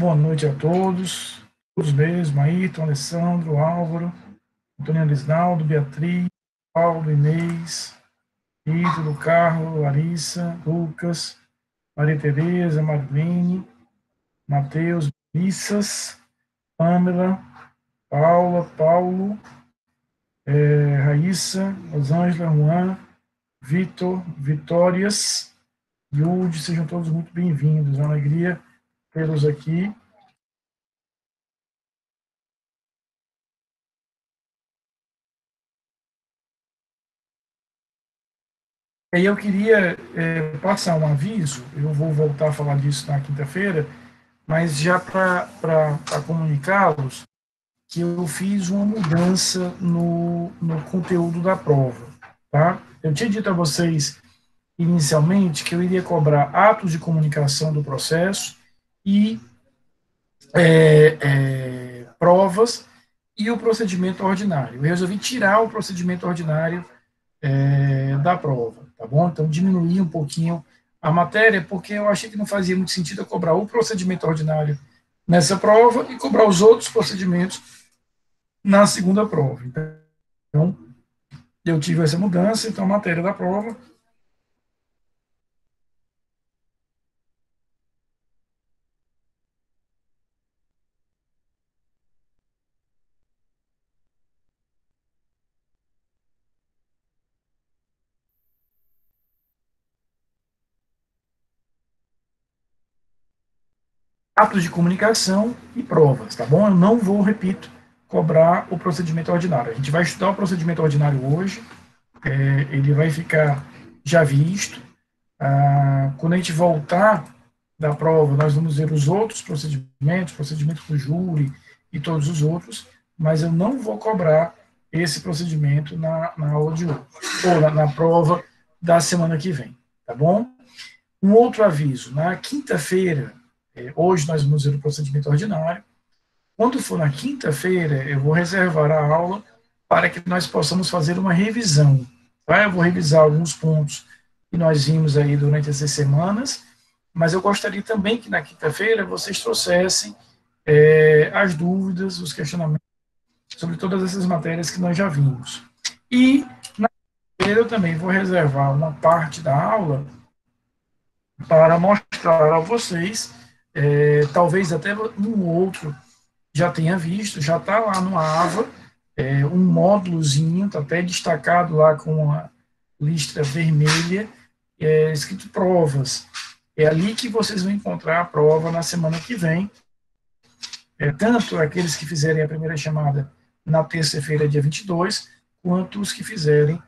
Boa noite a todos mesmo, Ayrton, Alessandro, Álvaro, Antônio Lisnaldo, Beatriz, Paulo, Inês, Ítalo, Carlos, Larissa, Lucas, Maria Tereza, Marlene, Matheus, Lissas, Pamela, Paula, Paulo, Raíssa, Rosângela, Juan, Vitor, Vitórias, Yudi, sejam todos muito bem-vindos. É uma alegria tê-los aqui. E eu queria passar um aviso, eu vou voltar a falar disso na quinta-feira, mas já para comunicá-los que eu fiz uma mudança no conteúdo da prova. Tá? Eu tinha dito a vocês inicialmente que eu iria cobrar atos de comunicação do processo e provas e o procedimento ordinário. Eu resolvi tirar o procedimento ordinário da prova, tá bom? Então, diminuir um pouquinho a matéria, porque eu achei que não fazia muito sentido eu cobrar o procedimento ordinário nessa prova e cobrar os outros procedimentos na segunda prova. Então, eu tive essa mudança, então a matéria da prova atos de comunicação e provas, tá bom? Eu não vou, repito, cobrar o procedimento ordinário. A gente vai estudar o procedimento ordinário hoje, ele vai ficar já visto. Quando a gente voltar da prova, nós vamos ver os outros procedimentos, procedimento do júri e todos os outros, mas eu não vou cobrar esse procedimento na aula de hoje, ou na prova da semana que vem, tá bom? Um outro aviso, na quinta-feira, hoje nós vamos ver o procedimento ordinário, quando for na quinta-feira, eu vou reservar a aula para que nós possamos fazer uma revisão, tá? Eu vou revisar alguns pontos que nós vimos aí durante essas semanas, mas eu gostaria também que na quinta-feira vocês trouxessem as dúvidas, os questionamentos sobre todas essas matérias que nós já vimos. E na quinta-feira eu também vou reservar uma parte da aula para mostrar a vocês, talvez até um outro já tenha visto, já está lá no AVA, um módulozinho, está até destacado lá com a listra vermelha, escrito provas. É ali que vocês vão encontrar a prova na semana que vem, tanto aqueles que fizerem a primeira chamada na terça-feira, dia 22, quanto os que fizerem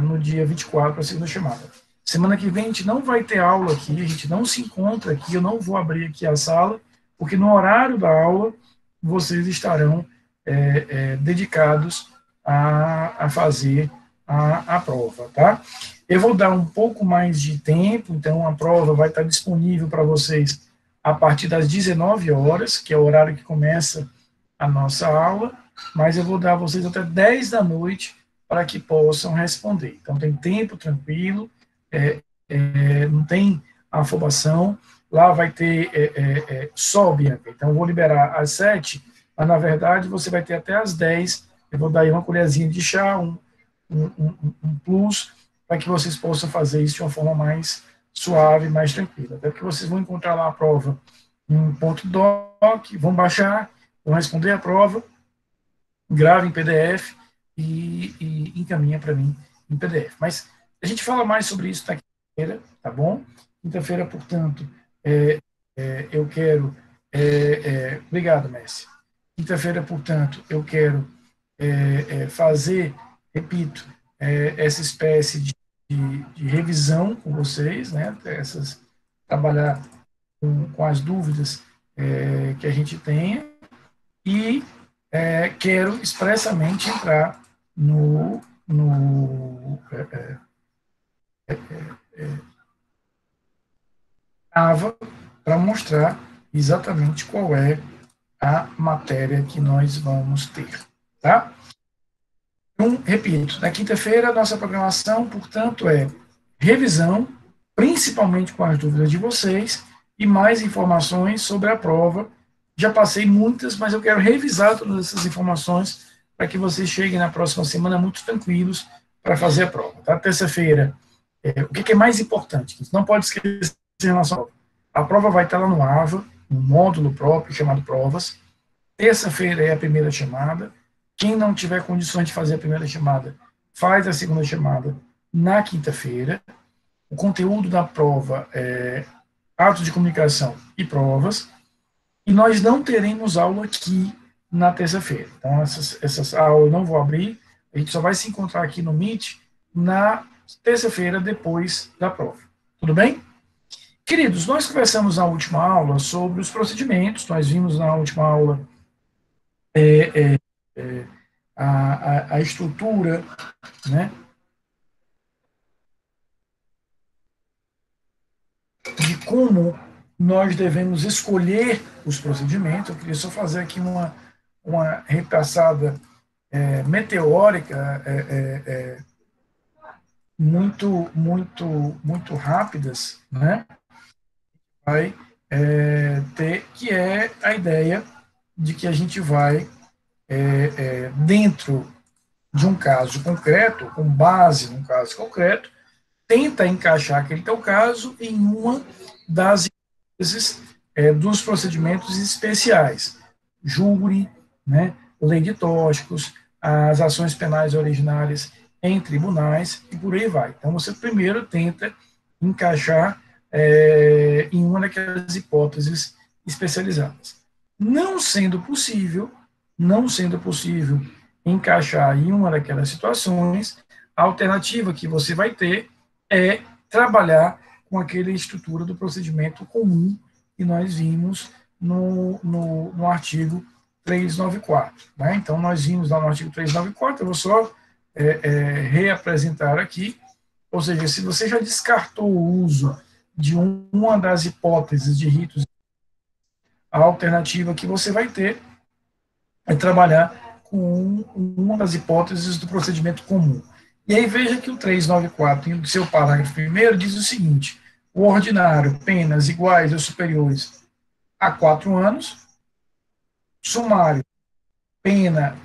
no dia 24, a segunda chamada. Semana que vem a gente não vai ter aula aqui, a gente não se encontra aqui, eu não vou abrir aqui a sala, porque no horário da aula vocês estarão dedicados a fazer a prova, tá? Eu vou dar um pouco mais de tempo, então a prova vai estar disponível para vocês a partir das 19 horas, que é o horário que começa a nossa aula, mas eu vou dar a vocês até 10 da noite para que possam responder. Então tem tempo tranquilo, não tem afobação, lá vai ter só, Bianca, então eu vou liberar às 7, mas na verdade você vai ter até às 10, eu vou dar aí uma colherzinha de chá, um plus, para que vocês possam fazer isso de uma forma mais suave, mais tranquila. Até porque vocês vão encontrar lá a prova em ponto doc, vão baixar, vão responder a prova, grava em PDF e encaminha para mim em PDF. Mas a gente fala mais sobre isso na quinta-feira, tá bom? Quinta-feira, portanto, eu quero... obrigado, Messi. Quinta-feira, portanto, eu quero fazer, repito, essa espécie de revisão com vocês, né? Trabalhar com as dúvidas que a gente tenha e quero expressamente entrar no AVA para mostrar exatamente qual é a matéria que nós vamos ter, tá? Então, repito, na quinta-feira a nossa programação, portanto, é revisão, principalmente com as dúvidas de vocês, e mais informações sobre a prova. Já passei muitas, mas eu quero revisar todas essas informações para que vocês cheguem na próxima semana muito tranquilos para fazer a prova. Tá? Terça-feira, o que é mais importante? Não pode esquecer em relação à prova. A prova vai estar lá no AVA, um módulo próprio chamado Provas. Terça-feira é a primeira chamada. Quem não tiver condições de fazer a primeira chamada, faz a segunda chamada na quinta-feira. O conteúdo da prova é atos de comunicação e provas. E nós não teremos aula aqui na terça-feira. Então, essas aulas eu não vou abrir. A gente só vai se encontrar aqui no Meet na terça-feira, depois da prova. Tudo bem? Queridos, nós conversamos na última aula sobre os procedimentos. Nós vimos na última aula a estrutura, né, de como nós devemos escolher os procedimentos. Eu queria só fazer aqui uma repassada meteórica, muito rápidas, né? Vai ter, que é a ideia de que a gente vai, dentro de um caso concreto, com base num caso concreto, tenta encaixar aquele teu caso em uma das hipóteses dos procedimentos especiais, júri, né, lei de tóxicos, as ações penais originárias em tribunais e por aí vai. Então, você primeiro tenta encaixar em uma daquelas hipóteses especializadas. Não sendo possível encaixar em uma daquelas situações, a alternativa que você vai ter é trabalhar com aquela estrutura do procedimento comum que nós vimos no artigo 394. Né? Então, nós vimos lá no artigo 394, eu vou só reapresentar aqui, ou seja, se você já descartou o uso de uma das hipóteses de ritos, a alternativa que você vai ter é trabalhar com uma das hipóteses do procedimento comum. E aí veja que o 394, em seu parágrafo primeiro, diz o seguinte: o ordinário, penas iguais ou superiores a 4 anos, sumário, pena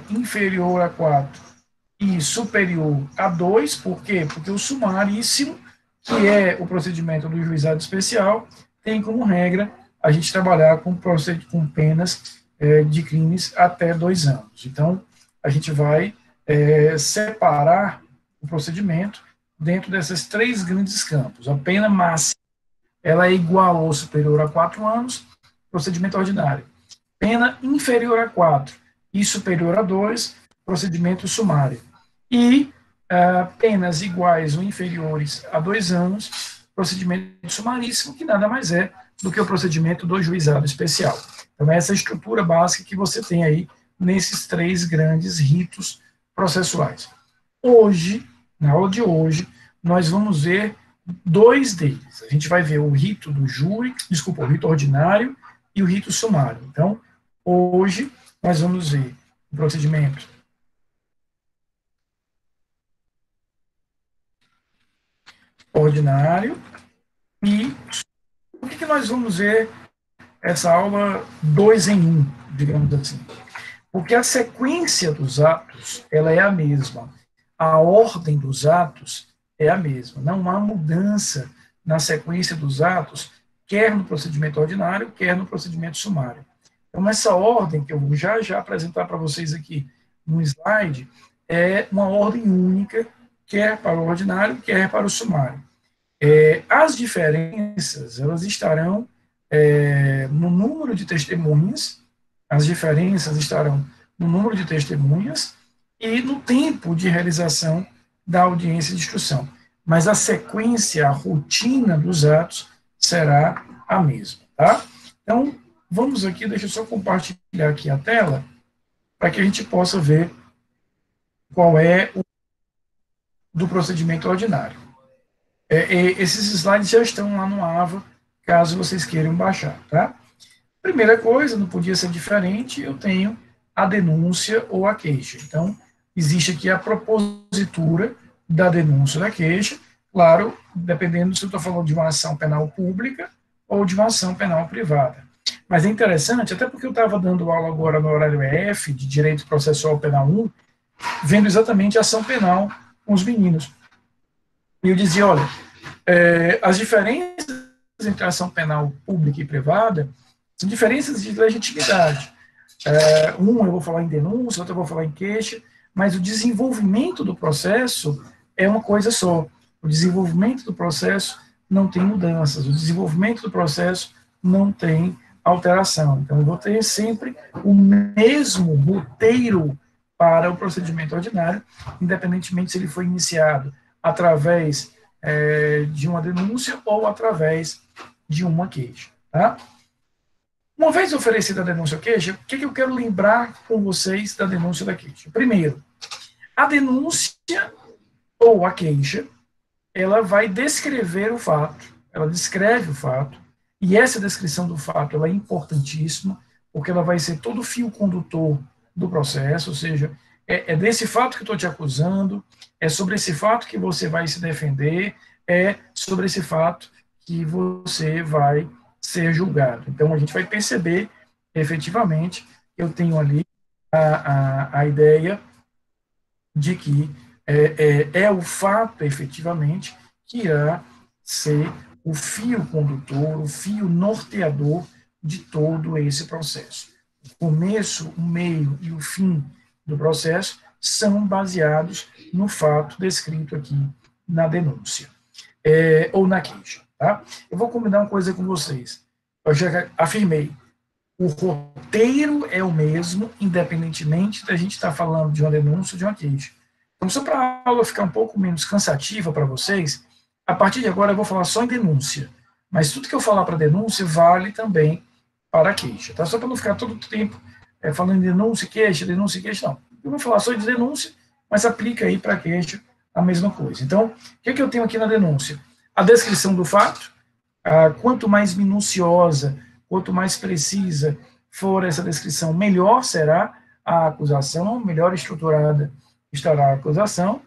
inferior a 4 e superior a 2, por quê? Porque o sumaríssimo, que é o procedimento do juizado especial, tem como regra a gente trabalhar com penas de crimes até 2 anos. Então, a gente vai separar o procedimento dentro desses 3 grandes campos. A pena máxima, ela é igual ou superior a 4 anos, procedimento ordinário. Pena inferior a 4 e superior a 2, procedimento sumário. E penas iguais ou inferiores a 2 anos, procedimento sumaríssimo, que nada mais é do que o procedimento do juizado especial. Então, essa é a estrutura básica que você tem aí nesses 3 grandes ritos processuais. Hoje, na aula de hoje, nós vamos ver 2 deles. A gente vai ver o rito do júri, o rito ordinário e o rito sumário. Então, hoje, nós vamos ver o procedimento ordinário e o que nós vamos ver essa aula 2 em 1, digamos assim. Porque a sequência dos atos, ela é a mesma. A ordem dos atos é a mesma. Não há mudança na sequência dos atos, quer no procedimento ordinário, quer no procedimento sumário. Então, essa ordem que eu vou já apresentar para vocês aqui no slide é uma ordem única, quer para o ordinário, quer para o sumário. As diferenças, elas estarão no número de testemunhas, as diferenças estarão no número de testemunhas e no tempo de realização da audiência de instrução. Mas a sequência, a rotina dos atos será a mesma, tá? Então, vamos aqui, deixa eu só compartilhar aqui a tela, para que a gente possa ver qual é o do procedimento ordinário. Esses slides já estão lá no AVA, caso vocês queiram baixar, tá? Primeira coisa, não podia ser diferente, eu tenho a denúncia ou a queixa. Então, existe aqui a propositura da denúncia ou da queixa, claro, dependendo se eu estou falando de uma ação penal pública ou de uma ação penal privada. Mas é interessante, até porque eu estava dando aula agora no horário EF, de Direito Processual Penal 1, vendo exatamente a ação penal com os meninos. E eu dizia, olha, as diferenças entre a ação penal pública e privada são diferenças de legitimidade. Eu vou falar em denúncia, outro eu vou falar em queixa, mas o desenvolvimento do processo é uma coisa só. O desenvolvimento do processo não tem mudanças, o desenvolvimento do processo não tem alteração. Então, eu vou ter sempre o mesmo roteiro para o procedimento ordinário, independentemente se ele foi iniciado através de uma denúncia ou através de uma queixa. Tá? Uma vez oferecida a denúncia ou queixa, o que eu quero lembrar com vocês da denúncia ou da queixa? Primeiro, a denúncia ou a queixa, ela vai descrever o fato, ela descreve o fato, e essa descrição do fato ela é importantíssima, porque ela vai ser todo o fio condutor do processo, ou seja, é desse fato que eu estou te acusando, é sobre esse fato que você vai se defender, é sobre esse fato que você vai ser julgado. Então, a gente vai perceber, efetivamente, eu tenho ali a ideia de que é o fato, efetivamente, que irá ser o fio condutor, o fio norteador de todo esse processo. O começo, o meio e o fim do processo são baseados no fato descrito aqui na denúncia, ou na queixa. Tá? Eu vou combinar uma coisa com vocês. Eu já afirmei, o roteiro é o mesmo, independentemente da gente estar falando de uma denúncia ou de uma queixa. Então, só para a aula ficar um pouco menos cansativa para vocês, a partir de agora eu vou falar só em denúncia. Mas tudo que eu falar para denúncia vale também para a queixa. Tá? Só para não ficar todo o tempo falando em denúncia e queixa, não. Eu vou falar só de denúncia, mas aplica aí para a queixa a mesma coisa. Então, o que eu tenho aqui na denúncia? A descrição do fato. Quanto mais minuciosa, quanto mais precisa for essa descrição, melhor será a acusação, melhor estruturada estará a acusação.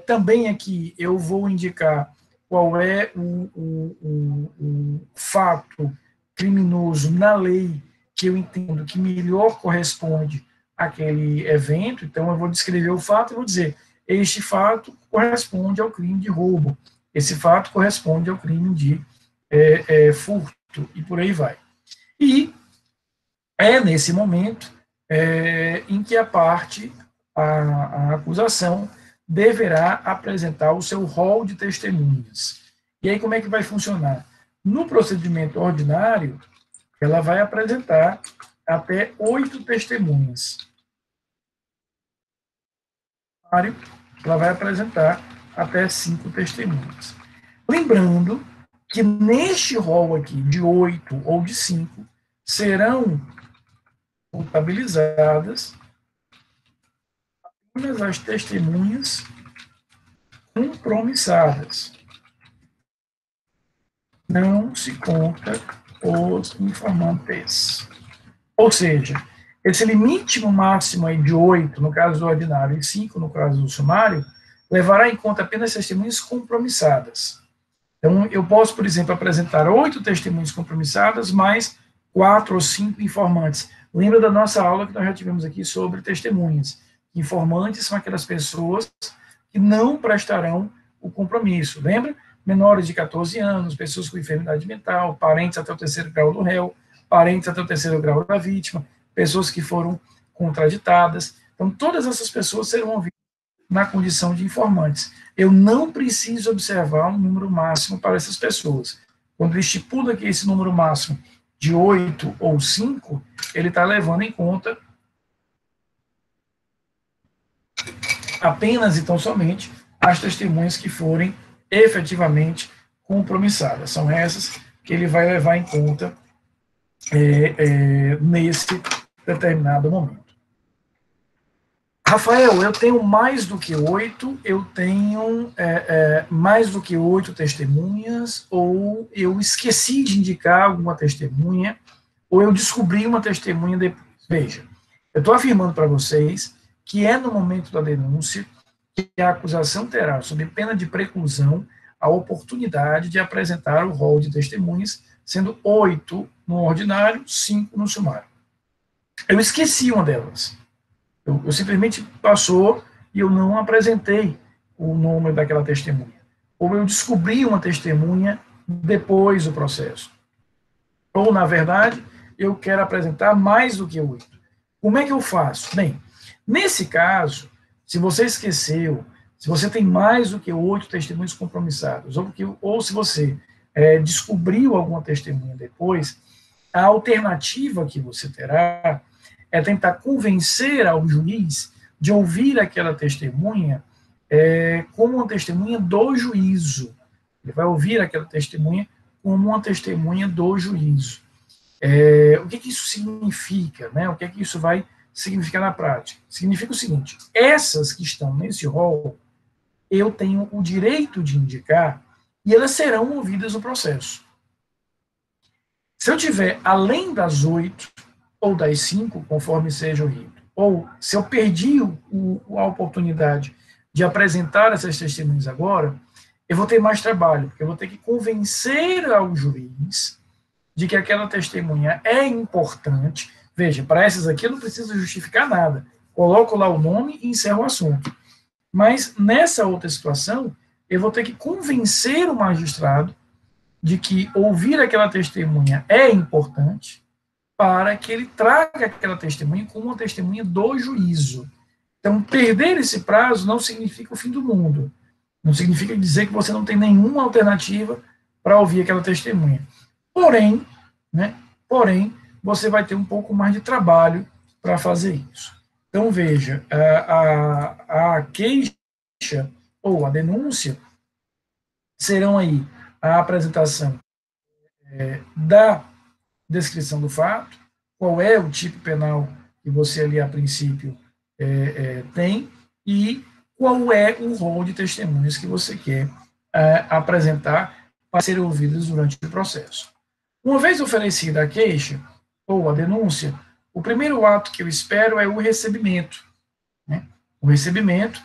Também aqui eu vou indicar qual é o fato criminoso na lei que eu entendo que melhor corresponde àquele evento. Então, eu vou descrever o fato e vou dizer, este fato corresponde ao crime de roubo, esse fato corresponde ao crime de furto, e por aí vai. E é nesse momento em que a acusação deverá apresentar o seu rol de testemunhas. E aí como é que vai funcionar? No procedimento ordinário, ela vai apresentar até 8 testemunhas. Ela vai apresentar até 5 testemunhas. Lembrando que neste rol aqui, de 8 ou de 5, serão contabilizadas apenas as testemunhas compromissadas. Não se conta os informantes. Ou seja, esse limite máximo aí de 8, no caso do ordinário, e 5, no caso do sumário, levará em conta apenas testemunhas compromissadas. Então, eu posso, por exemplo, apresentar 8 testemunhas compromissadas, mais 4 ou 5 informantes. Lembra da nossa aula que nós já tivemos aqui sobre testemunhas. Informantes são aquelas pessoas que não prestarão o compromisso. Lembra? Menores de 14 anos, pessoas com enfermidade mental, parentes até o 3º grau do réu, parentes até o 3º grau da vítima, pessoas que foram contraditadas. Então, todas essas pessoas serão ouvidas na condição de informantes. Eu não preciso observar um número máximo para essas pessoas. Quando ele estipula aqui esse número máximo de 8 ou 5, ele está levando em conta apenas, então, somente as testemunhas que forem efetivamente compromissadas. São essas que ele vai levar em conta nesse determinado momento. Rafael, eu tenho mais do que 8, eu tenho mais do que 8 testemunhas, ou eu esqueci de indicar alguma testemunha, ou eu descobri uma testemunha depois. Veja, eu estou afirmando para vocês que é no momento da denúncia que a acusação terá, sob pena de preclusão, a oportunidade de apresentar o rol de testemunhas, sendo 8 no ordinário, 5 no sumário. Eu esqueci uma delas. Eu simplesmente passou e eu não apresentei o nome daquela testemunha. Ou eu descobri uma testemunha depois do processo. Ou, na verdade, eu quero apresentar mais do que 8. Como é que eu faço? Bem, nesse caso, se você esqueceu, se você tem mais do que 8 testemunhos compromissados, ou se você descobriu alguma testemunha depois, a alternativa que você terá é tentar convencer ao juiz de ouvir aquela testemunha como uma testemunha do juízo. Ele vai ouvir aquela testemunha como uma testemunha do juízo. O que isso significa? Né? O que isso vai significar na prática? Significa o seguinte: essas que estão nesse rol, eu tenho o direito de indicar e elas serão ouvidas no processo. Se eu tiver além das 8 ou das 5, conforme seja o rito, ou se eu perdi a oportunidade de apresentar essas testemunhas agora, eu vou ter mais trabalho, porque eu vou ter que convencer ao juiz de que aquela testemunha é importante. Veja, para essas aqui eu não preciso justificar nada. Coloco lá o nome e encerro o assunto. Mas nessa outra situação, eu vou ter que convencer o magistrado de que ouvir aquela testemunha é importante para que ele traga aquela testemunha como uma testemunha do juízo. Então, perder esse prazo não significa o fim do mundo. Não significa dizer que você não tem nenhuma alternativa para ouvir aquela testemunha. Porém, você vai ter um pouco mais de trabalho para fazer isso. Então, veja, a queixa ou a denúncia serão aí a apresentação da descrição do fato, qual é o tipo penal que você ali, a princípio, tem, e qual é o rol de testemunhas que você quer apresentar para serem ouvidas durante o processo. Uma vez oferecida a queixa ou a denúncia, o primeiro ato que eu espero é o recebimento. Né? O recebimento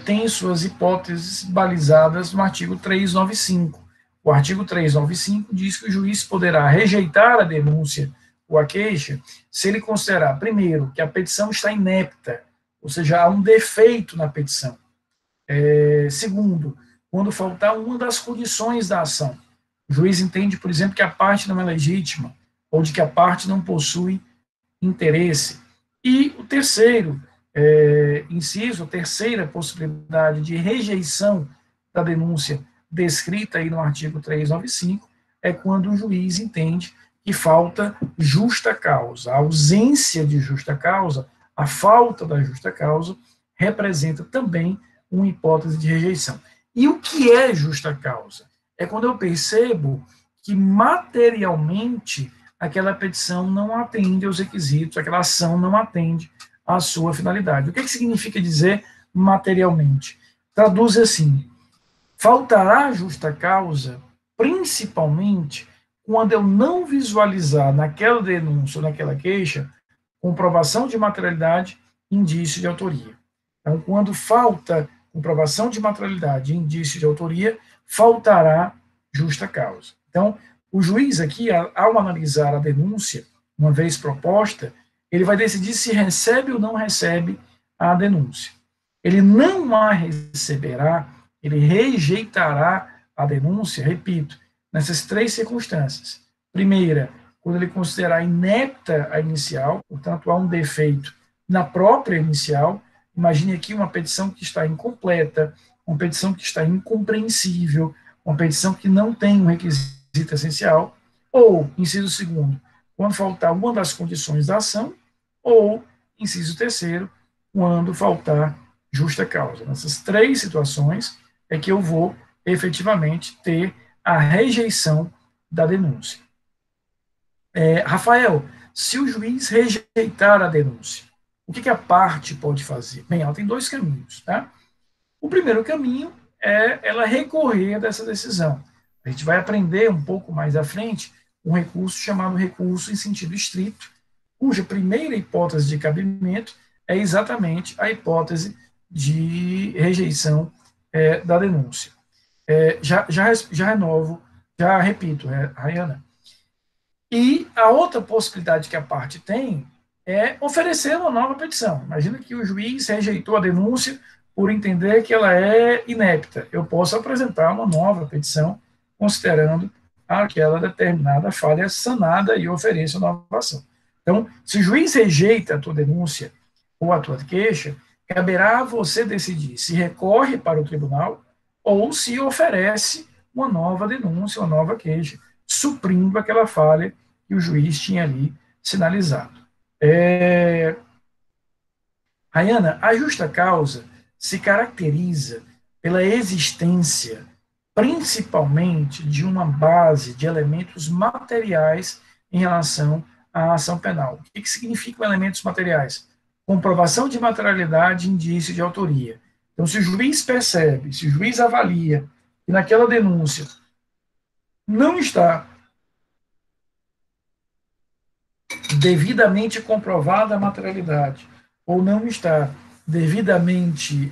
tem suas hipóteses balizadas no artigo 395. O artigo 395 diz que o juiz poderá rejeitar a denúncia ou a queixa se ele considerar, primeiro, que a petição está inepta, ou seja, há um defeito na petição. Segundo, quando faltar uma das condições da ação. O juiz entende, por exemplo, que a parte não é legítima, ou de que a parte não possui interesse. E o terceiro inciso, a terceira possibilidade de rejeição da denúncia descrita aí no artigo 395, é quando o juiz entende que falta justa causa. A ausência de justa causa, a falta da justa causa, representa também uma hipótese de rejeição. E o que é justa causa? É quando eu percebo que materialmente aquela petição não atende aos requisitos, aquela ação não atende à sua finalidade. O que significa dizer materialmente? Traduz assim: faltará justa causa, principalmente quando eu não visualizar naquela denúncia ou naquela queixa comprovação de materialidade, indício de autoria. Então, quando falta comprovação de materialidade e indício de autoria, faltará justa causa. Então, o juiz aqui, ao analisar a denúncia, uma vez proposta, ele vai decidir se recebe ou não recebe a denúncia. Ele não a receberá, ele rejeitará a denúncia, repito, nessas 3 circunstâncias. Primeira, quando ele considerar inepta a inicial, portanto, há um defeito na própria inicial. Imagine aqui uma petição que está incompleta, uma petição que está incompreensível, uma petição que não tem um requisito essencial, ou, inciso segundo, quando faltar uma das condições da ação, ou, inciso terceiro, quando faltar justa causa. Nessas 3 situações é que eu vou efetivamente ter a rejeição da denúncia. Rafael, se o juiz rejeitar a denúncia, o que a parte pode fazer? Bem, ela tem 2 caminhos. Tá? O primeiro caminho é ela recorrer dessa decisão. A gente vai aprender um pouco mais à frente um recurso chamado recurso em sentido estrito, cuja primeira hipótese de cabimento é exatamente a hipótese de rejeição da denúncia. Já renovo, já repito, Rayana. E a outra possibilidade que a parte tem é oferecer uma nova petição. Imagina que o juiz rejeitou a denúncia por entender que ela é inepta. Eu posso apresentar uma nova petição, considerando aquela determinada falha sanada e ofereço uma nova ação. Então, se o juiz rejeita a tua denúncia ou a tua queixa, caberá a você decidir se recorre para o tribunal ou se oferece uma nova denúncia, uma nova queixa, suprindo aquela falha que o juiz tinha ali sinalizado. Rayana, a justa causa se caracteriza pela existência, principalmente, de uma base de elementos materiais em relação à ação penal. O que significam elementos materiais? Comprovação de materialidade e indício de autoria. Então, se o juiz percebe, se o juiz avalia que naquela denúncia não está devidamente comprovada a materialidade ou não está devidamente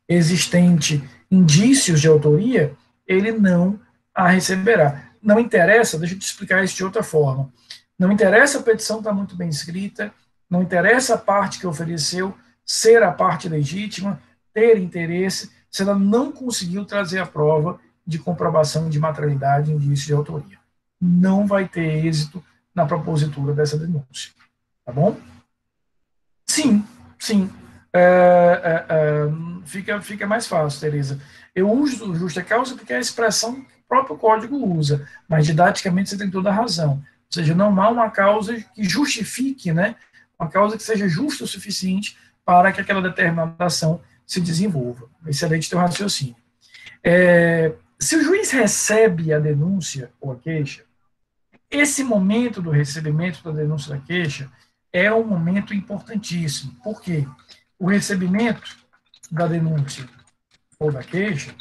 existente indícios de autoria, ele não a receberá. Não interessa, deixa eu te explicar isso de outra forma. Não interessa a petição estar muito bem escrita, não interessa a parte que ofereceu ser a parte legítima, ter interesse, se ela não conseguiu trazer a prova de comprovação de materialidade e indício de autoria. Não vai ter êxito na propositura dessa denúncia. Tá bom? Sim, sim. Fica mais fácil, Tereza. Eu uso justa causa porque é a expressão que o próprio código usa, mas didaticamente você tem toda a razão. Ou seja, não há uma causa que justifique, né, uma causa que seja justa o suficiente para que aquela determinada ação se desenvolva. Excelente teu raciocínio. Se o juiz recebe a denúncia ou a queixa, esse momento do recebimento da denúncia da queixa é um momento importantíssimo. Por quê? O recebimento da denúncia ou da queixa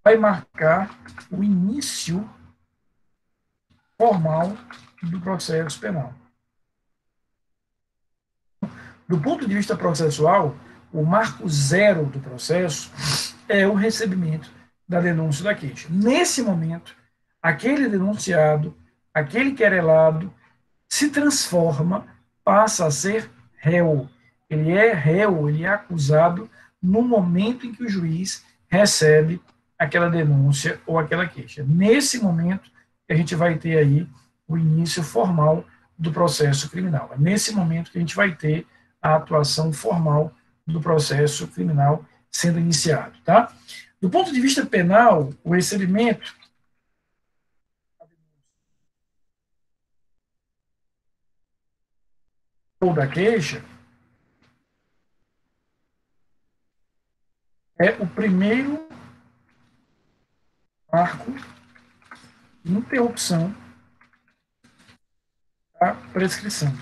vai marcar o início formal do processo penal. Do ponto de vista processual, o marco zero do processo é o recebimento da denúncia da queixa. Nesse momento, aquele denunciado, aquele querelado, se transforma, passa a ser réu. Ele é réu, ele é acusado no momento em que o juiz recebe aquela denúncia ou aquela queixa. Nesse momento, a gente vai ter aí o início formal do processo criminal. É nesse momento que a gente vai ter a atuação formal do processo criminal sendo iniciado, tá? Do ponto de vista penal, o recebimento ou da queixa é o primeiro marco de interrupção da prescrição.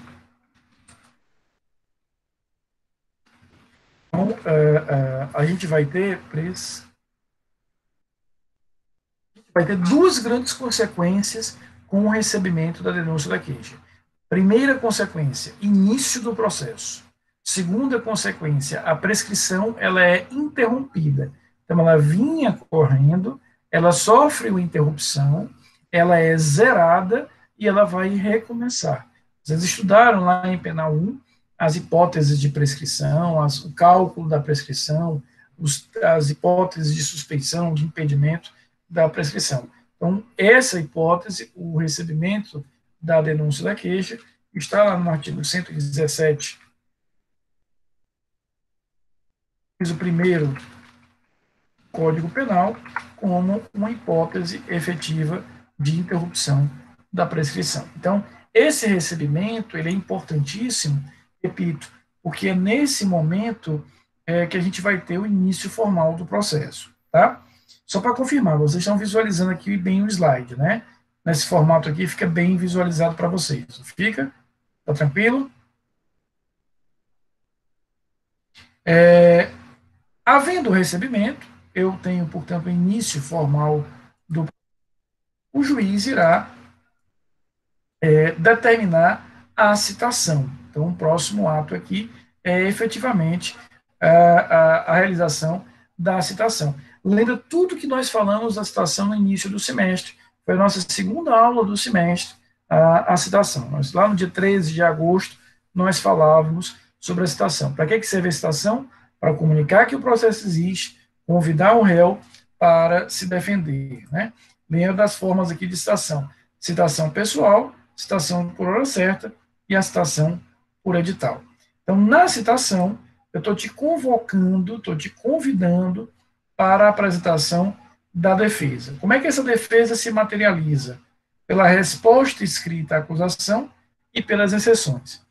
Então, a gente vai ter duas grandes consequências com o recebimento da denúncia da queixa. Primeira consequência, início do processo. Segunda consequência, a prescrição ela é interrompida. Então, ela vinha correndo, ela sofre uma interrupção, ela é zerada e ela vai recomeçar. Vocês estudaram lá em Penal 1 as hipóteses de prescrição, o cálculo da prescrição, as hipóteses de suspeição, de impedimento da prescrição. Então, essa hipótese, o recebimento da denúncia da queixa, está lá no artigo 117, o primeiro Código Penal, como uma hipótese efetiva de interrupção da prescrição. Então, esse recebimento ele é importantíssimo, repito, porque é nesse momento que a gente vai ter o início formal do processo, tá? Só para confirmar, vocês estão visualizando aqui bem o slide, né? Nesse formato aqui fica bem visualizado para vocês. Fica? Tá tranquilo? Havendo o recebimento, eu tenho, portanto, o início formal do. O juiz irá determinar a citação. Então, o próximo ato aqui é efetivamente a realização da citação. Lembra tudo que nós falamos da citação no início do semestre. Foi a nossa segunda aula do semestre, a citação. Nós, lá no dia 13 de agosto, nós falávamos sobre a citação. Para que serve a citação? Para comunicar que o processo existe, convidar o réu para se defender. Né? Lembra das formas aqui de citação. Citação pessoal, citação por hora certa e a citação por edital. Então, na citação, eu estou te convocando, estou te convidando para a apresentação da defesa. Como é que essa defesa se materializa? Pela resposta escrita à acusação e pelas exceções.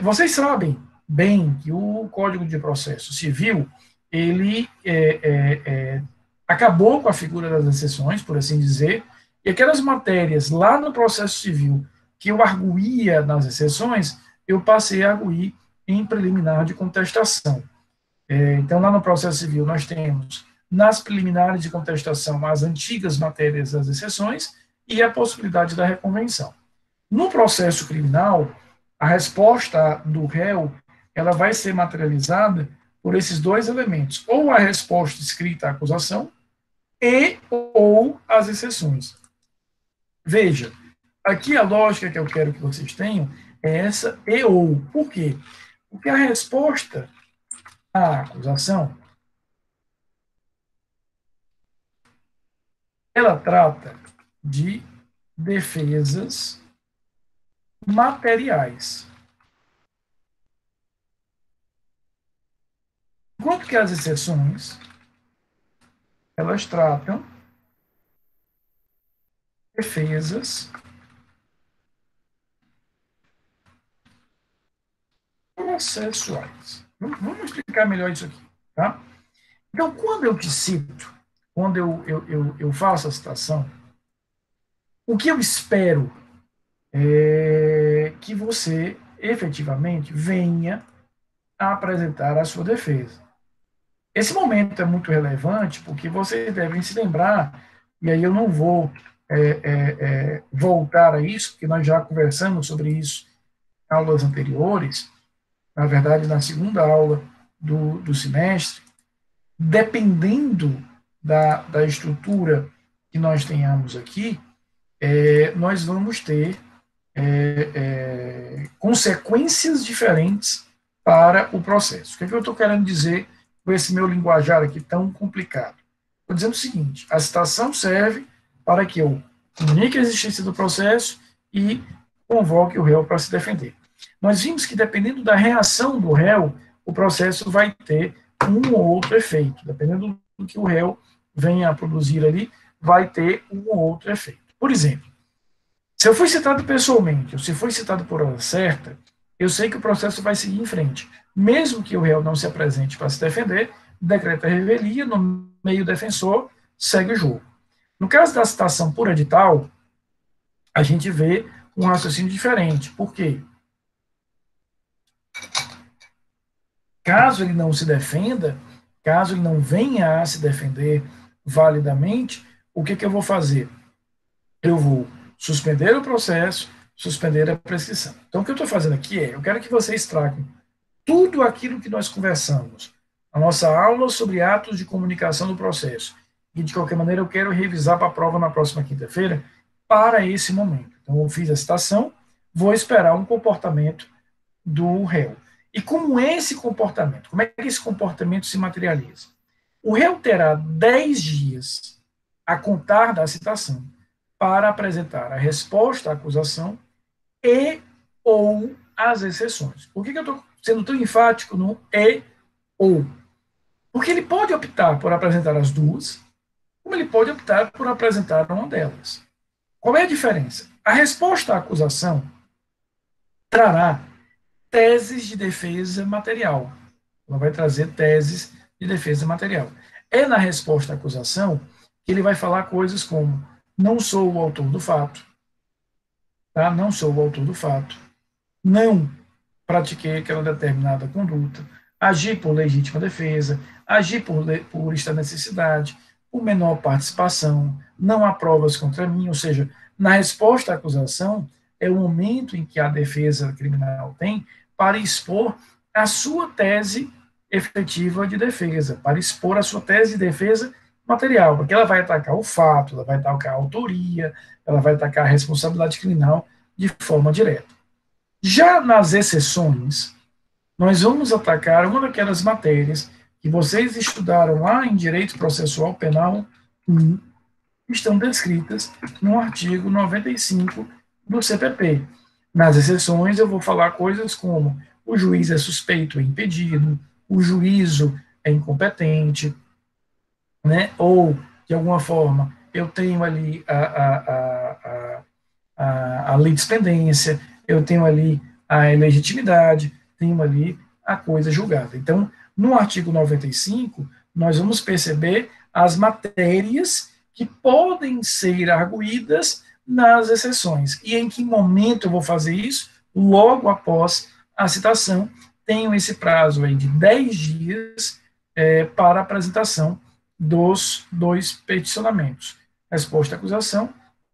Vocês sabem bem que o Código de Processo Civil, ele acabou com a figura das exceções, por assim dizer, e aquelas matérias lá no processo civil que eu arguía nas exceções, eu passei a arguir em preliminar de contestação. Então, lá no processo civil, nós temos, nas preliminares de contestação, as antigas matérias das exceções e a possibilidade da reconvenção. No processo criminal, a resposta do réu, ela vai ser materializada por esses dois elementos, ou a resposta escrita à acusação e ou as exceções. Veja, aqui a lógica que eu quero que vocês tenham é essa e ou. Por quê? Porque a resposta à acusação, ela trata de defesas materiais. Enquanto que as exceções, elas tratam defesas processuais. Vamos explicar melhor isso aqui, tá? Então, quando eu te cito, quando eu faço a citação, o que eu espero é que você, efetivamente, venha a apresentar a sua defesa. Esse momento é muito relevante porque vocês devem se lembrar, e aí eu não vou voltar a isso, porque nós já conversamos sobre isso em aulas anteriores, na verdade, na segunda aula do semestre, dependendo da estrutura que nós tenhamos aqui, nós vamos ter consequências diferentes para o processo. O que eu estou querendo dizer com esse meu linguajar aqui tão complicado? Estou dizendo o seguinte: a citação serve para que eu comunique a existência do processo e convoque o réu para se defender. Nós vimos que, dependendo da reação do réu, o processo vai ter um ou outro efeito. Dependendo do que o réu venha a produzir ali, vai ter um ou outro efeito. Por exemplo, se eu fui citado pessoalmente, ou se foi citado por hora certa, eu sei que o processo vai seguir em frente. Mesmo que o réu não se apresente para se defender, decreta a revelia, no meio defensor, segue o jogo. No caso da citação por edital, a gente vê um raciocínio diferente. Por quê? Caso ele não se defenda, caso ele não venha a se defender validamente, o que eu vou fazer? Eu vou suspender o processo, suspender a prescrição. Então, o que eu estou fazendo aqui eu quero que vocês tragam tudo aquilo que nós conversamos, a nossa aula sobre atos de comunicação do processo, e de qualquer maneira eu quero revisar para a prova na próxima quinta-feira, para esse momento. Então, eu fiz a citação, vou esperar um comportamento do réu. E como é esse comportamento? Como é que esse comportamento se materializa? O réu terá 10 dias a contar da citação para apresentar a resposta à acusação e ou as exceções. Por que eu estou sendo tão enfático no e ou? Porque ele pode optar por apresentar as duas, como ele pode optar por apresentar uma delas. Qual é a diferença? A resposta à acusação trará teses de defesa material. Ela vai trazer teses de defesa material. É na resposta à acusação que ele vai falar coisas como: não sou o autor do fato, tá? Não sou o autor do fato, não pratiquei aquela determinada conduta, agi por legítima defesa, agi por esta necessidade, por menor participação, não há provas contra mim. Ou seja, na resposta à acusação é o momento em que a defesa criminal tem para expor a sua tese efetiva de defesa, para expor a sua tese de defesa material, porque ela vai atacar o fato, ela vai atacar a autoria, ela vai atacar a responsabilidade criminal de forma direta. Já nas exceções, nós vamos atacar uma daquelas matérias que vocês estudaram lá em Direito Processual Penal 1, que estão descritas no artigo 95 do CPP. Nas exceções, eu vou falar coisas como o juiz é suspeito e impedido, o juízo é incompetente, né? Ou, de alguma forma, eu tenho ali a lei de expendência, eu tenho ali a ilegitimidade, tenho ali a coisa julgada. Então, no artigo 95, nós vamos perceber as matérias que podem ser arguídas nas exceções. E em que momento eu vou fazer isso? Logo após a citação, tenho esse prazo aí de 10 dias para apresentação dos dois peticionamentos, resposta à acusação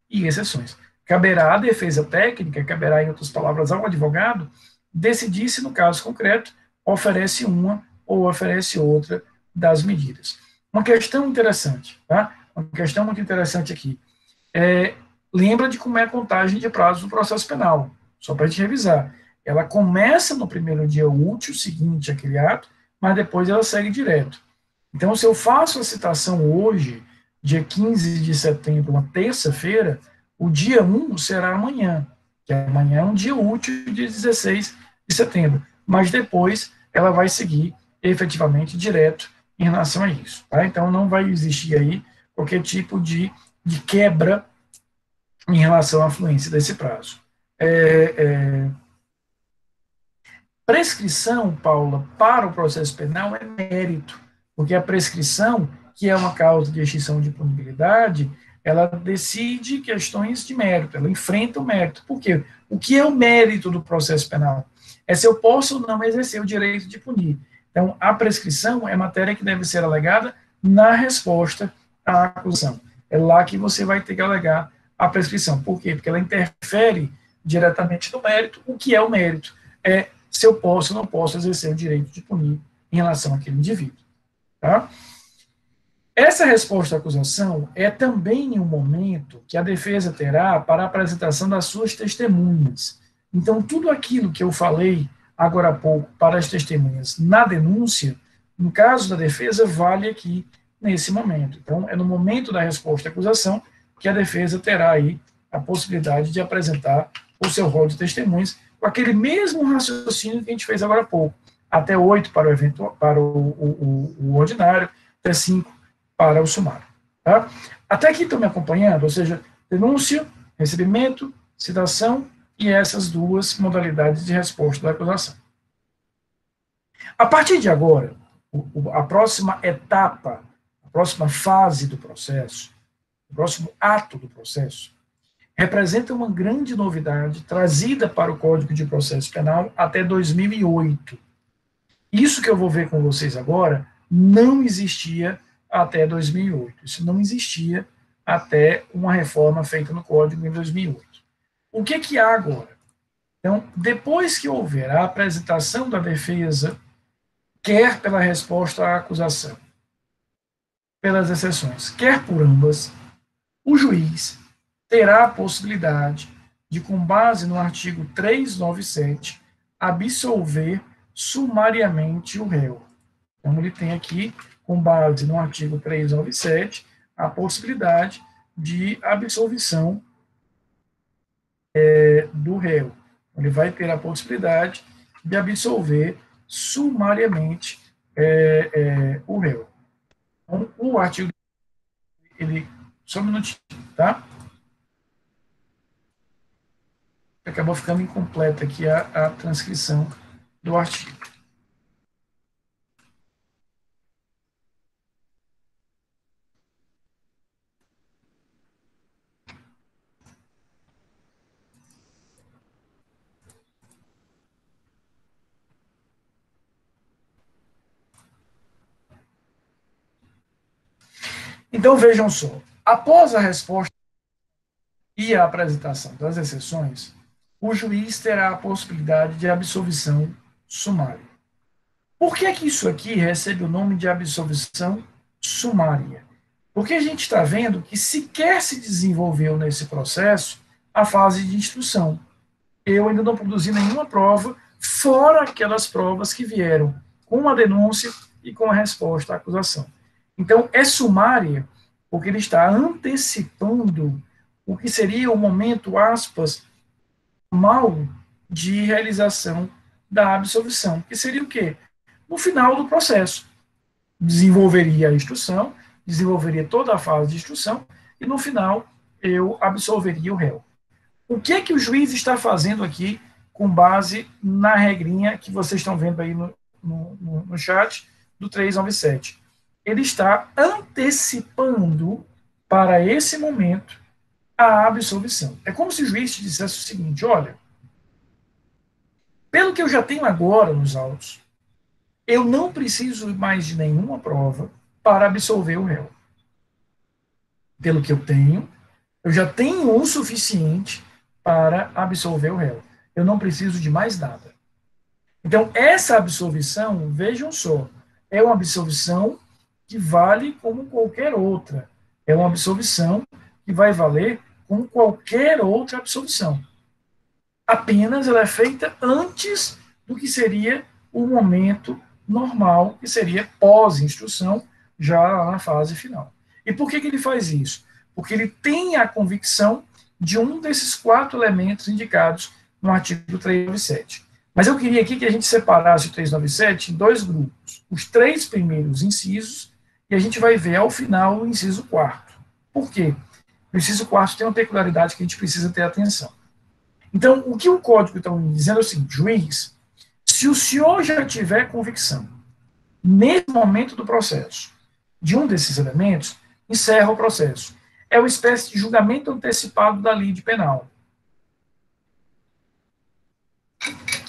e exceções. Caberá à defesa técnica, caberá, em outras palavras, ao advogado, decidir se, no caso concreto, oferece uma ou oferece outra das medidas. Uma questão interessante, tá? Uma questão muito interessante aqui. Lembra de como é a contagem de prazos do processo penal, só para a gente revisar. Ela começa no primeiro dia útil seguinte àquele ato, mas depois ela segue direto. Então, se eu faço a citação hoje, dia 15 de setembro, uma terça-feira, o dia 1 será amanhã, que amanhã é um dia útil de 16 de setembro, mas depois ela vai seguir efetivamente direto em relação a isso. Tá? Então, não vai existir aí qualquer tipo de quebra em relação à fluência desse prazo. Prescrição, Paula, para o processo penal é mérito, porque a prescrição, que é uma causa de extinção de punibilidade, ela decide questões de mérito, ela enfrenta o mérito. Por quê? O que é o mérito do processo penal? É se eu posso ou não exercer o direito de punir. Então, a prescrição é matéria que deve ser alegada na resposta à acusação. É lá que você vai ter que alegar a prescrição. Por quê? Porque ela interfere diretamente no mérito. O que é o mérito? É se eu posso ou não posso exercer o direito de punir em relação àquele indivíduo. Tá? Essa resposta à acusação é também um momento que a defesa terá para a apresentação das suas testemunhas. Então, tudo aquilo que eu falei agora há pouco para as testemunhas na denúncia, no caso da defesa, vale aqui nesse momento. Então, é no momento da resposta à acusação que a defesa terá aí a possibilidade de apresentar o seu rol de testemunhas com aquele mesmo raciocínio que a gente fez agora há pouco. Até 8 para o evento, para o ordinário, até 5 para o sumário. Tá? Até aqui estão me acompanhando, ou seja, denúncia, recebimento, citação e essas duas modalidades de resposta da acusação. A partir de agora, a próxima etapa, a próxima fase do processo, o próximo ato do processo, representa uma grande novidade trazida para o Código de Processo Penal até 2008. Isso que eu vou ver com vocês agora não existia até 2008. Isso não existia até uma reforma feita no Código em 2008. O que há agora? Então, depois que houver a apresentação da defesa, quer pela resposta à acusação, pelas exceções, quer por ambas, o juiz terá a possibilidade de, com base no artigo 397, absolver sumariamente o réu. Então, ele tem aqui, com base no artigo 397, a possibilidade de absolvição do réu. Ele vai ter a possibilidade de absolver sumariamente o réu. Então, o artigo, ele, só um minutinho, tá? Acabou ficando incompleta aqui a transcrição do artigo. Então, vejam só. Após a resposta e a apresentação das exceções, o juiz terá a possibilidade de absolvição sumária. Por que que isso aqui recebe o nome de absolvição sumária? Porque a gente está vendo que sequer se desenvolveu nesse processo a fase de instrução. Eu ainda não produzi nenhuma prova, fora aquelas provas que vieram com a denúncia e com a resposta à acusação. Então, é sumária, porque ele está antecipando o que seria o momento, aspas, mal de realização da absolvição, que seria o quê? No final do processo. Desenvolveria a instrução, desenvolveria toda a fase de instrução, e no final eu absolveria o réu. O que é que o juiz está fazendo aqui com base na regrinha que vocês estão vendo aí no chat do 397? Ele está antecipando para esse momento a absolvição. É como se o juiz te dissesse o seguinte: olha, pelo que eu já tenho agora nos autos, eu não preciso mais de nenhuma prova para absolver o réu. Pelo que eu tenho, eu já tenho o suficiente para absolver o réu. Eu não preciso de mais nada. Então, essa absolvição, vejam só, é uma absolvição que vale como qualquer outra. É uma absolvição que vai valer como qualquer outra absolvição. Apenas ela é feita antes do que seria o momento normal, que seria pós-instrução, já lá na fase final. E por que ele faz isso? Porque ele tem a convicção de um desses 4 elementos indicados no artigo 397. Mas eu queria aqui que a gente separasse o 397 em 2 grupos. Os 3 primeiros incisos, e a gente vai ver ao final o inciso 4º. Por quê? O inciso 4º tem uma peculiaridade que a gente precisa ter atenção. Então, o que o código está dizendo é o seguinte: juiz, se o senhor já tiver convicção, nesse momento do processo, de um desses elementos, encerra o processo. É uma espécie de julgamento antecipado da lide penal.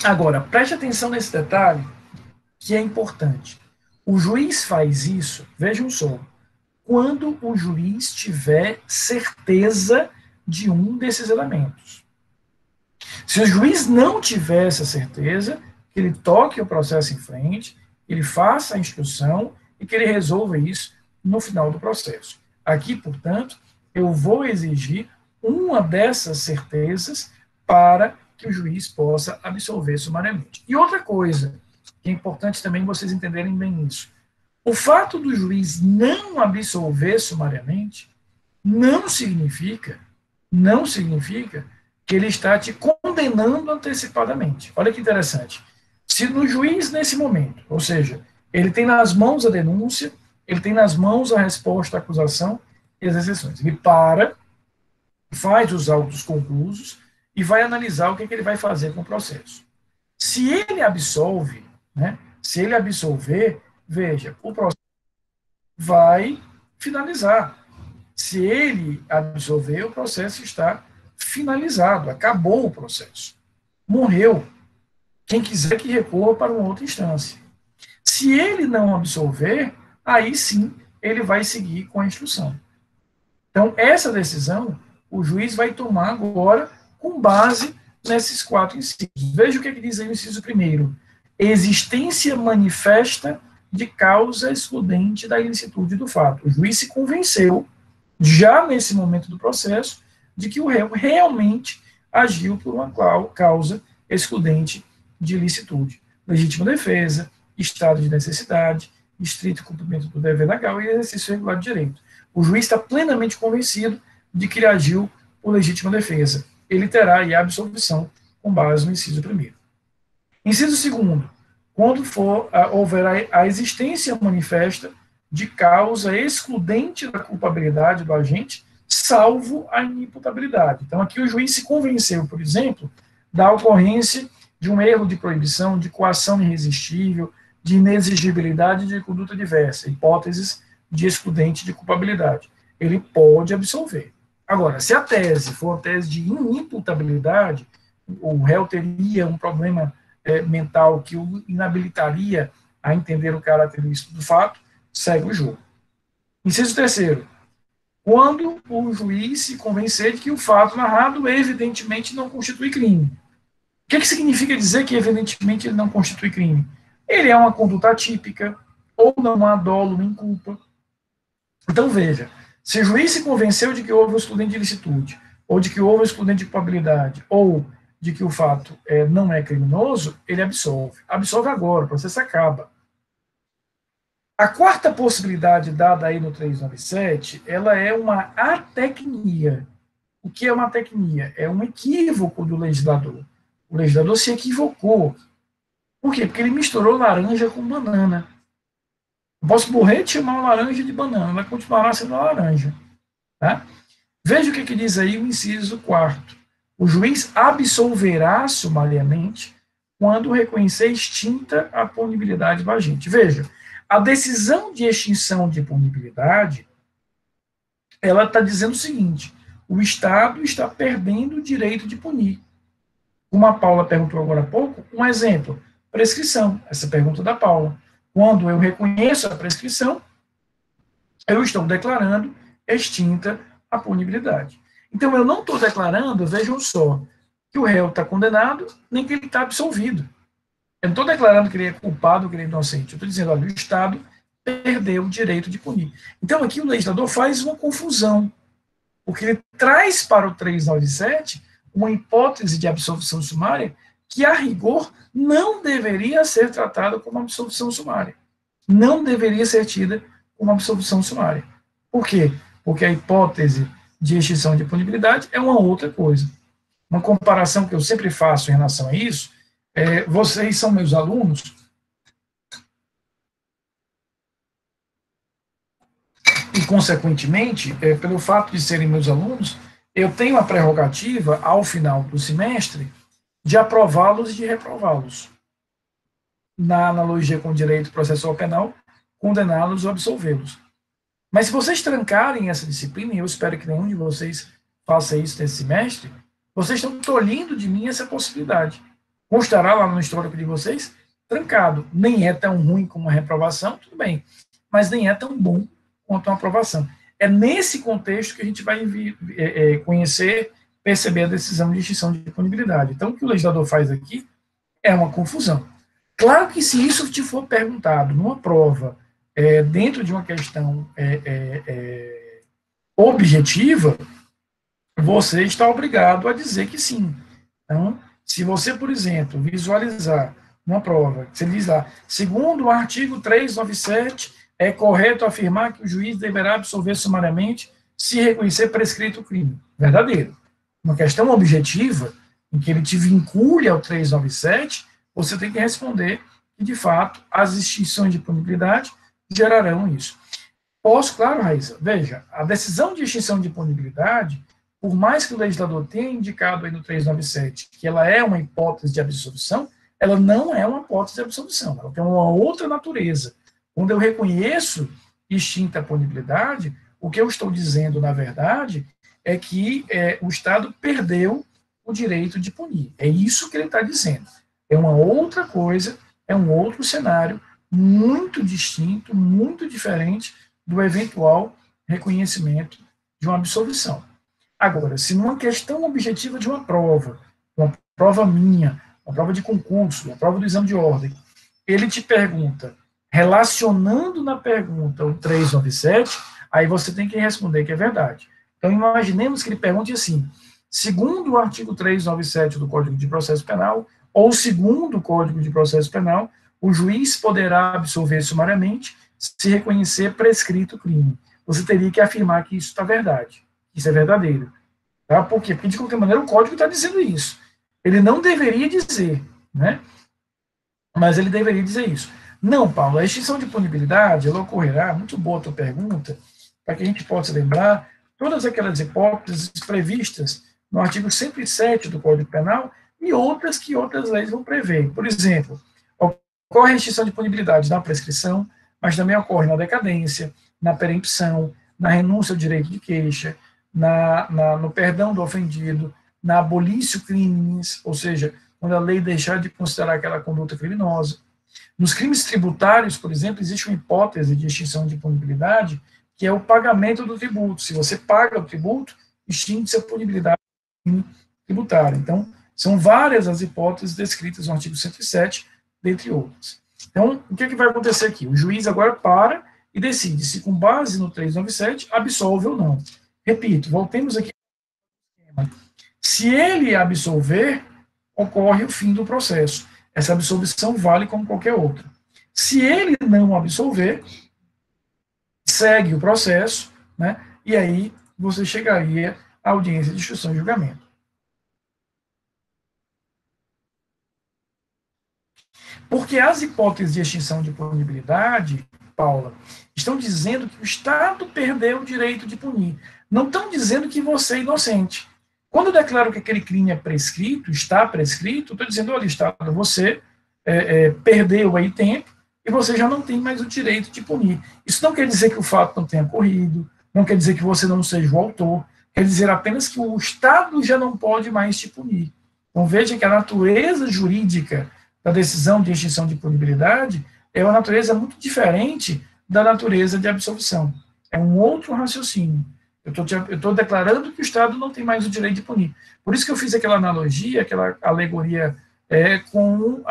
Agora, preste atenção nesse detalhe, que é importante. O juiz faz isso, vejam só, quando o juiz tiver certeza de um desses elementos. Se o juiz não tiver essa certeza, que ele toque o processo em frente, ele faça a instrução e que ele resolva isso no final do processo. Aqui, portanto, eu vou exigir uma dessas certezas para que o juiz possa absolver sumariamente. E outra coisa, que é importante também vocês entenderem bem isso. O fato do juiz não absolver sumariamente não significa que ele está te condenando antecipadamente. Olha que interessante. Se no juiz, nesse momento, ou seja, ele tem nas mãos a denúncia, ele tem nas mãos a resposta à acusação e as exceções. Ele para, faz os autos conclusos e vai analisar o que ele vai fazer com o processo. Se ele absolve, né, se ele absolver, veja, o processo vai finalizar. Se ele absolver, o processo está finalizado, acabou o processo. Morreu. Quem quiser que recorra para uma outra instância. Se ele não absolver, aí sim ele vai seguir com a instrução. Então, essa decisão, o juiz vai tomar agora com base nesses 4 incisos. Veja o que diz aí o inciso 1º. Existência manifesta de causa excludente da ilicitude do fato. O juiz se convenceu, já nesse momento do processo, de que o réu realmente agiu por uma causa excludente de ilicitude. Legítima defesa, estado de necessidade, estrito cumprimento do dever legal e exercício regular de direito. O juiz está plenamente convencido de que ele agiu por legítima defesa. Ele terá aí a absolvição com base no inciso 1º. Inciso 2º, quando houver a existência manifesta de causa excludente da culpabilidade do agente, salvo a inimputabilidade. Então, aqui o juiz se convenceu, por exemplo, da ocorrência de um erro de proibição, de coação irresistível, de inexigibilidade de conduta diversa, hipóteses de excludente de culpabilidade. Ele pode absolver. Agora, se a tese for uma tese de inimputabilidade, o réu teria um problema mental que o inabilitaria a entender o caráter ilícito do fato, segue o jogo. Inciso 3º. Quando o juiz se convencer de que o fato narrado evidentemente não constitui crime. O que significa dizer que evidentemente ele não constitui crime? ele é uma conduta atípica, ou não há dolo nem culpa. Então, veja, se o juiz se convenceu de que houve um excludente de ilicitude, ou de que houve um excludente de culpabilidade, ou de que o fato não é criminoso, ele absolve. Absolve agora, o processo acaba. A quarta possibilidade dada aí no 397, ela é uma atecnia. O que é uma atecnia? É um equívoco do legislador. O legislador se equivocou. Por quê? Porque ele misturou laranja com banana. Eu posso morrer de chamar uma laranja de banana, ela continuará sendo uma laranja. Tá? Veja o que diz aí o inciso 4º. O juiz absolverá sumariamente quando reconhecer extinta a punibilidade do agente. Veja, a decisão de extinção de punibilidade, ela está dizendo o seguinte: o Estado está perdendo o direito de punir. Como a Paula perguntou agora há pouco, um exemplo, prescrição, essa pergunta da Paula. Quando eu reconheço a prescrição, eu estou declarando extinta a punibilidade. Então, eu não estou declarando, vejam só, que o réu está condenado, nem que ele está absolvido. Eu não estou declarando que ele é culpado ou que ele é inocente. Eu estou dizendo, olha, o Estado perdeu o direito de punir. Então, aqui o legislador faz uma confusão, porque ele traz para o 397 uma hipótese de absolvição sumária que, a rigor, não deveria ser tratada como absolvição sumária. Não deveria ser tida como absolvição sumária. Por quê? Porque a hipótese de extinção de punibilidade é uma outra coisa. Uma comparação que eu sempre faço em relação a isso vocês são meus alunos e, consequentemente, pelo fato de serem meus alunos, eu tenho a prerrogativa, ao final do semestre, de aprová-los e de reprová-los. Na analogia com o direito processual penal, condená-los ou absolvê-los. Mas se vocês trancarem essa disciplina, e eu espero que nenhum de vocês faça isso nesse semestre, vocês estão tolhindo de mim essa possibilidade. Constará lá no histórico de vocês, trancado. Nem é tão ruim como uma reprovação, tudo bem, mas nem é tão bom quanto uma aprovação. É nesse contexto que a gente vai conhecer, perceber a decisão de extinção de punibilidade. Então, o que o legislador faz aqui é uma confusão. Claro que se isso te for perguntado numa prova, dentro de uma questão objetiva, você está obrigado a dizer que sim. Então, se você, por exemplo, visualizar uma prova, você diz lá, segundo o artigo 397, é correto afirmar que o juiz deverá absolver sumariamente se reconhecer prescrito o crime. Verdadeiro. Uma questão objetiva, em que ele te vincule ao 397, você tem que responder que, de fato, as extinções de punibilidade gerarão isso. Posso, claro, Raíssa, veja, a decisão de extinção de punibilidade, por mais que o legislador tenha indicado aí no 397 que ela é uma hipótese de absolvição, ela não é uma hipótese de absolvição, ela tem uma outra natureza. Quando eu reconheço extinta a punibilidade, o que eu estou dizendo, na verdade, é que o Estado perdeu o direito de punir. É isso que ele está dizendo. É uma outra coisa, é um outro cenário muito distinto, muito diferente do eventual reconhecimento de uma absolvição. Agora, se numa questão objetiva de uma prova minha, uma prova de concurso, uma prova do exame de ordem, ele te pergunta, relacionando na pergunta o 397, aí você tem que responder que é verdade. Então, imaginemos que ele pergunte assim, segundo o artigo 397 do Código de Processo Penal, ou segundo o Código de Processo Penal, o juiz poderá absolver sumariamente se reconhecer prescrito o crime. Você teria que afirmar que isso está verdade, isso é verdadeiro. Tá? Por quê? Porque, de qualquer maneira, o Código está dizendo isso. Ele não deveria dizer, né? Mas ele deveria dizer isso. Não, Paulo, a extinção de punibilidade, ela ocorrerá, muito boa a tua pergunta, para que a gente possa lembrar todas aquelas hipóteses previstas no artigo 107 do Código Penal e outras que outras leis vão prever. Por exemplo, ocorre a extinção de punibilidade na prescrição, mas também ocorre na decadência, na perempção, na renúncia ao direito de queixa, no perdão do ofendido, na abolício criminis, ou seja, quando a lei deixar de considerar aquela conduta criminosa. Nos crimes tributários, por exemplo, existe uma hipótese de extinção de punibilidade, que é o pagamento do tributo. Se você paga o tributo, extingue-se a punibilidade tributária. Então, são várias as hipóteses descritas no artigo 107, dentre outras. Então, o que, é que vai acontecer aqui? O juiz agora para e decide se, com base no 397, absolve ou não. Repito, voltemos aqui. Se ele absolver, ocorre o fim do processo. Essa absolvição vale como qualquer outra. Se ele não absolver, segue o processo, né? E aí você chegaria à audiência de instrução e julgamento. Porque as hipóteses de extinção de punibilidade, Paula, estão dizendo que o Estado perdeu o direito de punir. Não estão dizendo que você é inocente. Quando eu declaro que aquele crime é prescrito, está prescrito, estou dizendo, olha, Estado, você perdeu aí tempo e você já não tem mais o direito de punir. Isso não quer dizer que o fato não tenha ocorrido, não quer dizer que você não seja o autor, quer dizer apenas que o Estado já não pode mais te punir. Então veja que a natureza jurídica da decisão de extinção de punibilidade é uma natureza muito diferente da natureza de absolvição. É um outro raciocínio. Eu estou declarando que o Estado não tem mais o direito de punir. Por isso que eu fiz aquela analogia, aquela alegoria com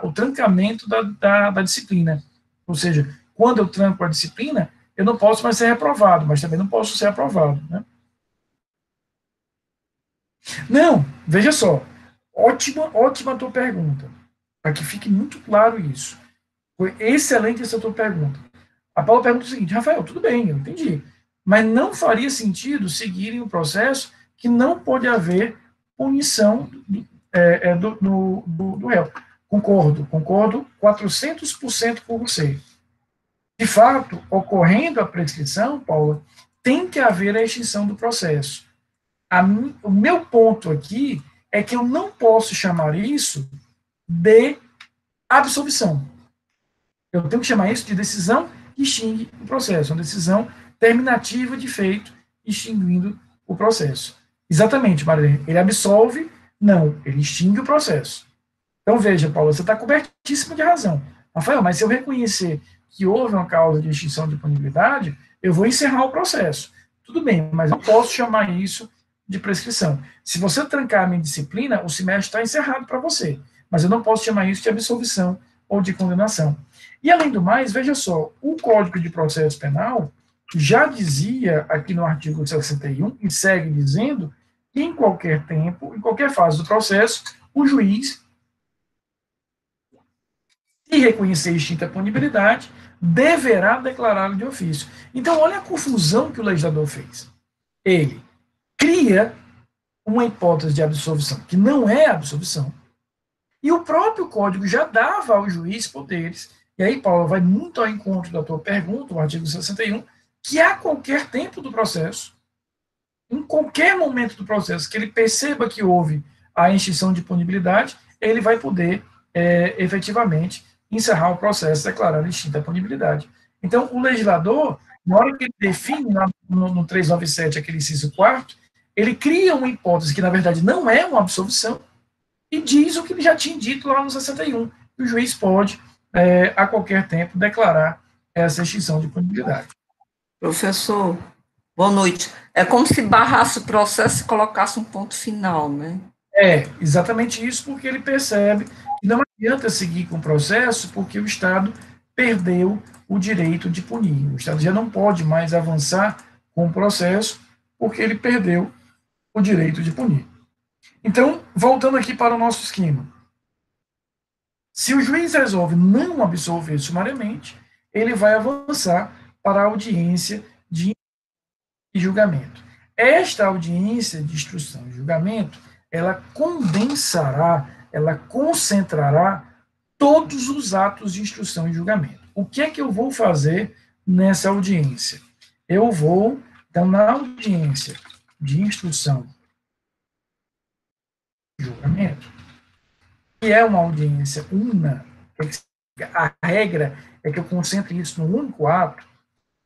o trancamento da disciplina. Ou seja, quando eu tranco a disciplina, eu não posso mais ser reprovado, mas também não posso ser aprovado. Né? Não, veja só. Ótima a tua pergunta. Para que fique muito claro isso. Foi excelente essa tua pergunta. A Paula pergunta o seguinte, Rafael, tudo bem, eu entendi. Mas não faria sentido seguirem um processo que não pode haver punição do réu. Concordo 400% com você. De fato, ocorrendo a prescrição, Paula, tem que haver a extinção do processo. O meu ponto aqui é que eu não posso chamar isso de absolvição. Eu tenho que chamar isso de decisão que extingue o processo, uma decisão terminativa de feito, extinguindo o processo. Exatamente, Maria. Ele absolve? Não, ele extingue o processo. Então, veja, Paulo, você está cobertíssimo de razão. Rafael, mas se eu reconhecer que houve uma causa de extinção de punibilidade, eu vou encerrar o processo. Tudo bem, mas eu posso chamar isso de prescrição. Se você trancar a minha disciplina, o semestre está encerrado para você. Mas eu não posso chamar isso de absolvição ou de condenação. E, além do mais, veja só, o Código de Processo Penal já dizia aqui no artigo 61, e segue dizendo, que em qualquer tempo, em qualquer fase do processo, o juiz, se reconhecer extinta a punibilidade, deverá declará-lo de ofício. Então, olha a confusão que o legislador fez. Ele cria uma hipótese de absolvição, que não é absolvição, e o próprio Código já dava ao juiz poderes, e aí, Paulo, vai muito ao encontro da tua pergunta, o artigo 61, que a qualquer tempo do processo, em qualquer momento do processo, que ele perceba que houve a extinção de punibilidade, ele vai poder, efetivamente, encerrar o processo declarando extinta a punibilidade. Então, o legislador, na hora que ele define no 397 aquele inciso 4º, ele cria uma hipótese que, na verdade, não é uma absolvição, e diz o que ele já tinha dito lá no 61, que o juiz pode, a qualquer tempo, declarar essa extinção de punibilidade. Professor, boa noite. É como se barrasse o processo e colocasse um ponto final, né? É, exatamente isso, porque ele percebe que não adianta seguir com o processo, porque o Estado perdeu o direito de punir. O Estado já não pode mais avançar com o processo, porque ele perdeu o direito de punir. Então, voltando aqui para o nosso esquema. Se o juiz resolve não absolver sumariamente, ele vai avançar para a audiência de julgamento. Esta audiência de instrução e julgamento, ela condensará, ela concentrará todos os atos de instrução e julgamento. O que é que eu vou fazer nessa audiência? Eu vou, então, na audiência de instrução e julgamento, que é uma audiência una, a regra é que eu concentre isso num único ato,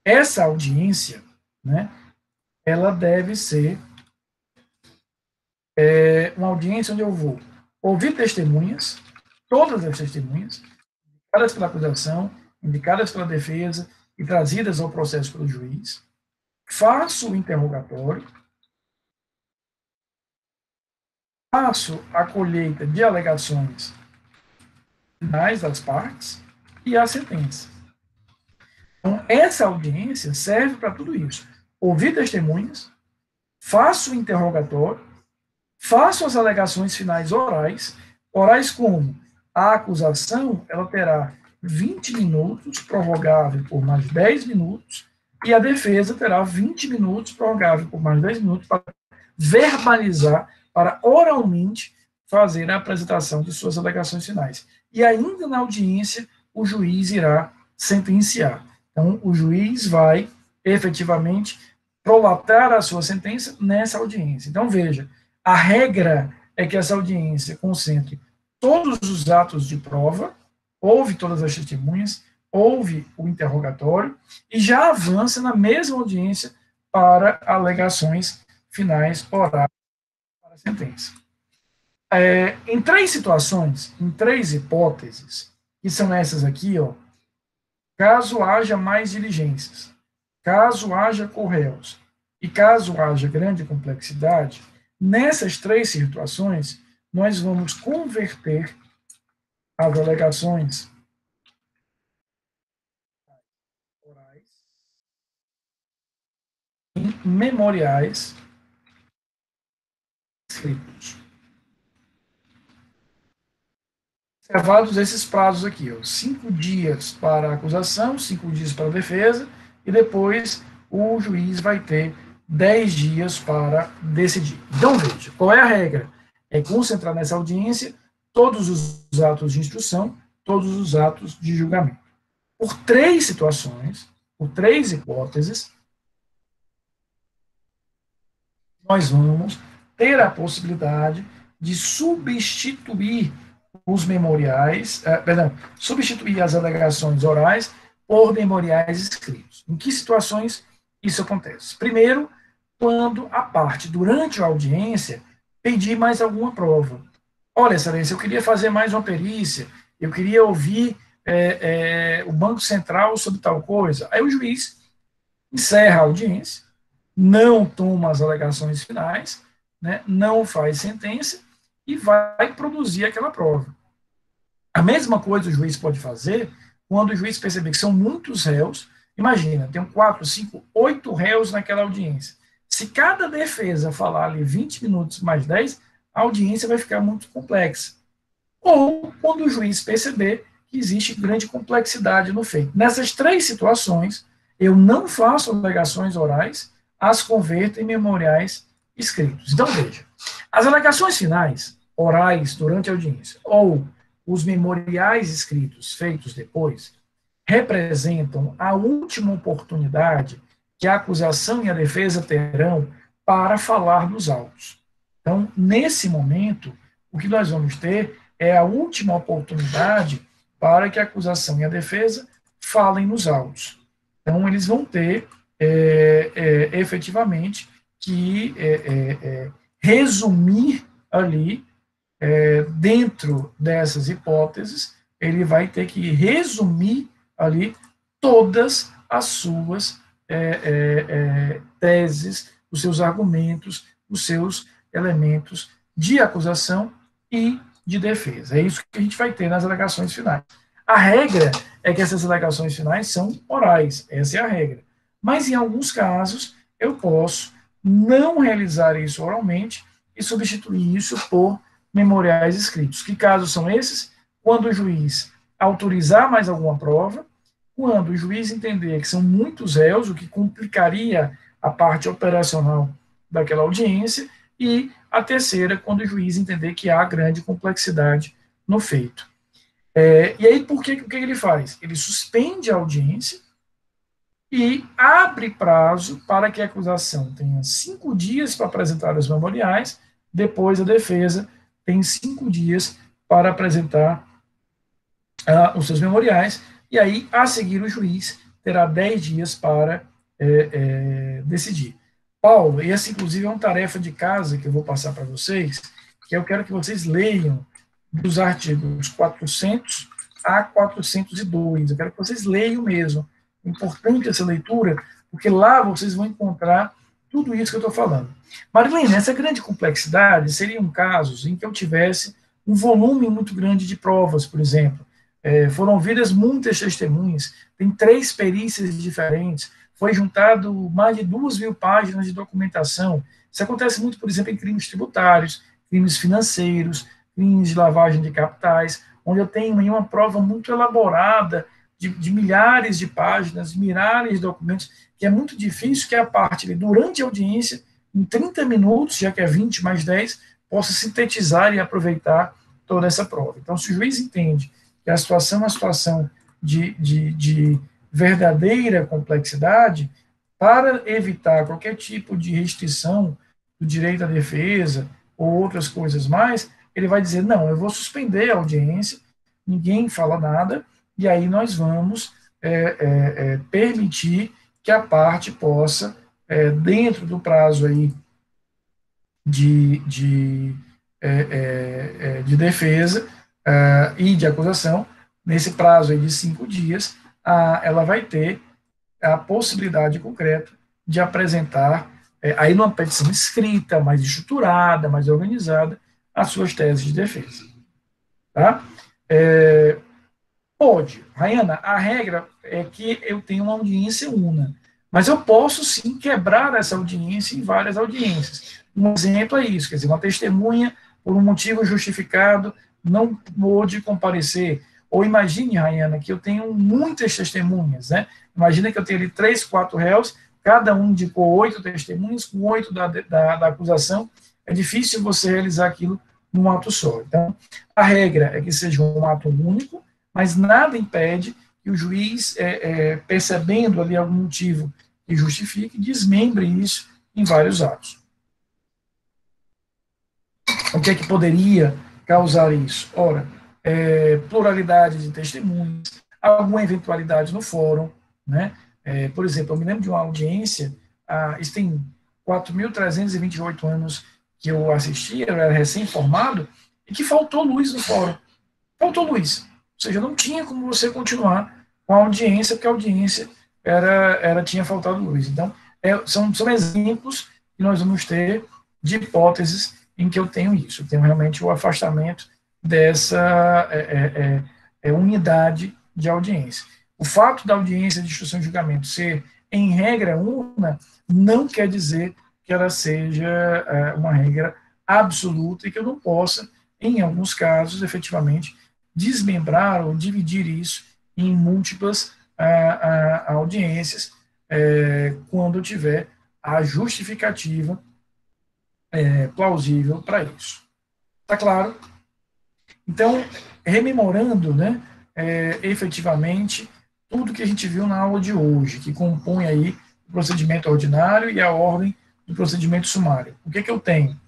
essa audiência, né, ela deve ser uma audiência onde eu vou ouvir testemunhas, todas as testemunhas, indicadas pela acusação, indicadas pela defesa e trazidas ao processo pelo juiz, faço o interrogatório, faço a colheita de alegações finais das partes, e a sentença. Então, essa audiência serve para tudo isso. Ouvir testemunhas, faço o interrogatório, faço as alegações finais orais, orais como a acusação, ela terá 20 minutos, prorrogável por mais 10 minutos, e a defesa terá 20 minutos, prorrogável por mais 10 minutos, para verbalizar, para oralmente fazer a apresentação de suas alegações finais. E ainda na audiência, o juiz irá sentenciar. Então, o juiz vai, efetivamente, prolatar a sua sentença nessa audiência. Então, veja, a regra é que essa audiência concentre todos os atos de prova, ouve todas as testemunhas, ouve o interrogatório e já avança na mesma audiência para alegações finais orais para a sentença. Em 3 situações, em 3 hipóteses, que são essas aqui, ó, caso haja mais diligências, caso haja correios e caso haja grande complexidade, nessas 3 situações, nós vamos converter as alegações orais em memoriais escritos. Observados esses prazos aqui, ó, 5 dias para a acusação, 5 dias para a defesa, e depois o juiz vai ter 10 dias para decidir. Então, veja, qual é a regra? É concentrar nessa audiência todos os atos de instrução, todos os atos de julgamento. Por 3 situações, por 3 hipóteses, nós vamos ter a possibilidade de substituir os memoriais, substituir as alegações orais por memoriais escritos. Em que situações isso acontece? Primeiro, quando a parte, durante a audiência, pedir mais alguma prova. Olha, excelência, eu queria fazer mais uma perícia, eu queria ouvir o Banco Central sobre tal coisa. Aí o juiz encerra a audiência, não toma as alegações finais, né, não faz sentença e vai produzir aquela prova. A mesma coisa o juiz pode fazer quando o juiz perceber que são muitos réus. Imagina, tem 4, 5, 8 réus naquela audiência. Se cada defesa falar ali 20 minutos mais 10, a audiência vai ficar muito complexa. Ou quando o juiz perceber que existe grande complexidade no feito. Nessas 3 situações, eu não faço alegações orais, as converto em memoriais escritos. Então, veja, as alegações finais, orais, durante a audiência, ou os memoriais escritos feitos depois, representam a última oportunidade que a acusação e a defesa terão para falar dos autos. Então, nesse momento, o que nós vamos ter é a última oportunidade para que a acusação e a defesa falem nos autos. Então, eles vão ter, efetivamente, que resumir ali, dentro dessas hipóteses, ele vai ter que resumir ali todas as suas teses, os seus argumentos, os seus elementos de acusação e de defesa. É isso que a gente vai ter nas alegações finais. A regra é que essas alegações finais são orais, essa é a regra. Mas, em alguns casos, eu posso não realizar isso oralmente e substituir isso por memoriais escritos. Que casos são esses? Quando o juiz autorizar mais alguma prova, quando o juiz entender que são muitos réus, o que complicaria a parte operacional daquela audiência, e a terceira, quando o juiz entender que há grande complexidade no feito. E aí, o que ele faz? Ele suspende a audiência e abre prazo para que a acusação tenha 5 dias para apresentar os memoriais, depois a defesa tem 5 dias para apresentar os seus memoriais, e aí, a seguir, o juiz terá 10 dias para decidir. Paulo, e essa, inclusive, é uma tarefa de casa que eu vou passar para vocês, que eu quero que vocês leiam dos artigos 400 a 402. Eu quero que vocês leiam mesmo. É importante essa leitura, porque lá vocês vão encontrar tudo isso que eu estou falando. Marilene, essa grande complexidade seriam casos em que eu tivesse um volume muito grande de provas, por exemplo. Foram ouvidas muitas testemunhas, tem 3 perícias diferentes, foi juntado mais de 2.000 páginas de documentação. Isso acontece muito, por exemplo, em crimes tributários, crimes financeiros, crimes de lavagem de capitais, onde eu tenho uma prova muito elaborada, de milhares de páginas, milhares de documentos, que é muito difícil que a parte, durante a audiência, em 30 minutos, já que é 20 mais 10, possa sintetizar e aproveitar toda essa prova. Então, se o juiz entende que a situação é uma situação de verdadeira complexidade, para evitar qualquer tipo de restrição do direito à defesa ou outras coisas mais, ele vai dizer, não, eu vou suspender a audiência, ninguém fala nada, e aí nós vamos permitir que a parte possa, dentro do prazo aí de defesa e de acusação, nesse prazo aí de 5 dias, ela vai ter a possibilidade concreta de apresentar, aí numa petição escrita, mais estruturada, mais organizada, as suas teses de defesa. Tá? Pode. Rayana, a regra é que eu tenho uma audiência una, mas eu posso sim quebrar essa audiência em várias audiências. Um exemplo é isso, quer dizer, uma testemunha, por um motivo justificado, não pôde comparecer. Ou imagine, Rayana, que eu tenho muitas testemunhas, né? Imagina que eu tenho ali 3, 4 réus, cada um indicou 8 testemunhas, com 8 da acusação. É difícil você realizar aquilo num ato só. Então, a regra é que seja um ato único, mas nada impede que o juiz, percebendo ali algum motivo que justifique, desmembre isso em vários atos. O que é que poderia causar isso? Ora, pluralidade de testemunhas, alguma eventualidade no fórum, né? Por exemplo, eu me lembro de uma audiência, isso tem 4.328 anos que eu assisti, eu era recém-formado, e que faltou luz no fórum. Faltou luz. Ou seja, não tinha como você continuar com a audiência, porque a audiência tinha faltado luz. Então, são exemplos que nós vamos ter de hipóteses em que eu tenho isso. Eu tenho realmente o afastamento dessa unidade de audiência. O fato da audiência de instrução e julgamento ser, em regra, una, não quer dizer que ela seja uma regra absoluta e que eu não possa, em alguns casos, efetivamente, desmembrar ou dividir isso em múltiplas audiências quando tiver a justificativa plausível para isso. Está claro? Então, rememorando, né, efetivamente, tudo que a gente viu na aula de hoje, que compõe aí o procedimento ordinário e a ordem do procedimento sumário. O que eu tenho?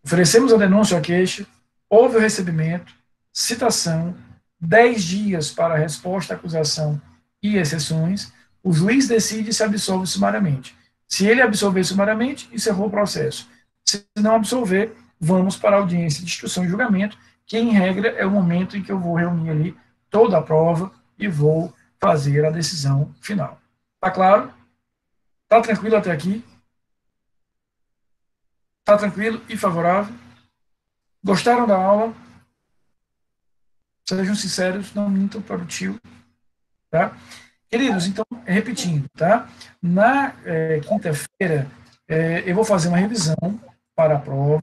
Oferecemos a denúncia ou a queixa, houve o recebimento, citação, 10 dias para a resposta à acusação e exceções, o juiz decide se absolve sumariamente. Se ele absolver sumariamente, encerrou o processo. Se não absolver, vamos para a audiência de instrução e julgamento, que, em regra, é o momento em que eu vou reunir ali toda a prova e vou fazer a decisão final. Tá claro? Tá tranquilo até aqui? Tá tranquilo e favorável? Gostaram da aula? Sejam sinceros, não mintam para o tio, tá? Queridos, então, repetindo, tá? Na quinta-feira, eu vou fazer uma revisão para a prova.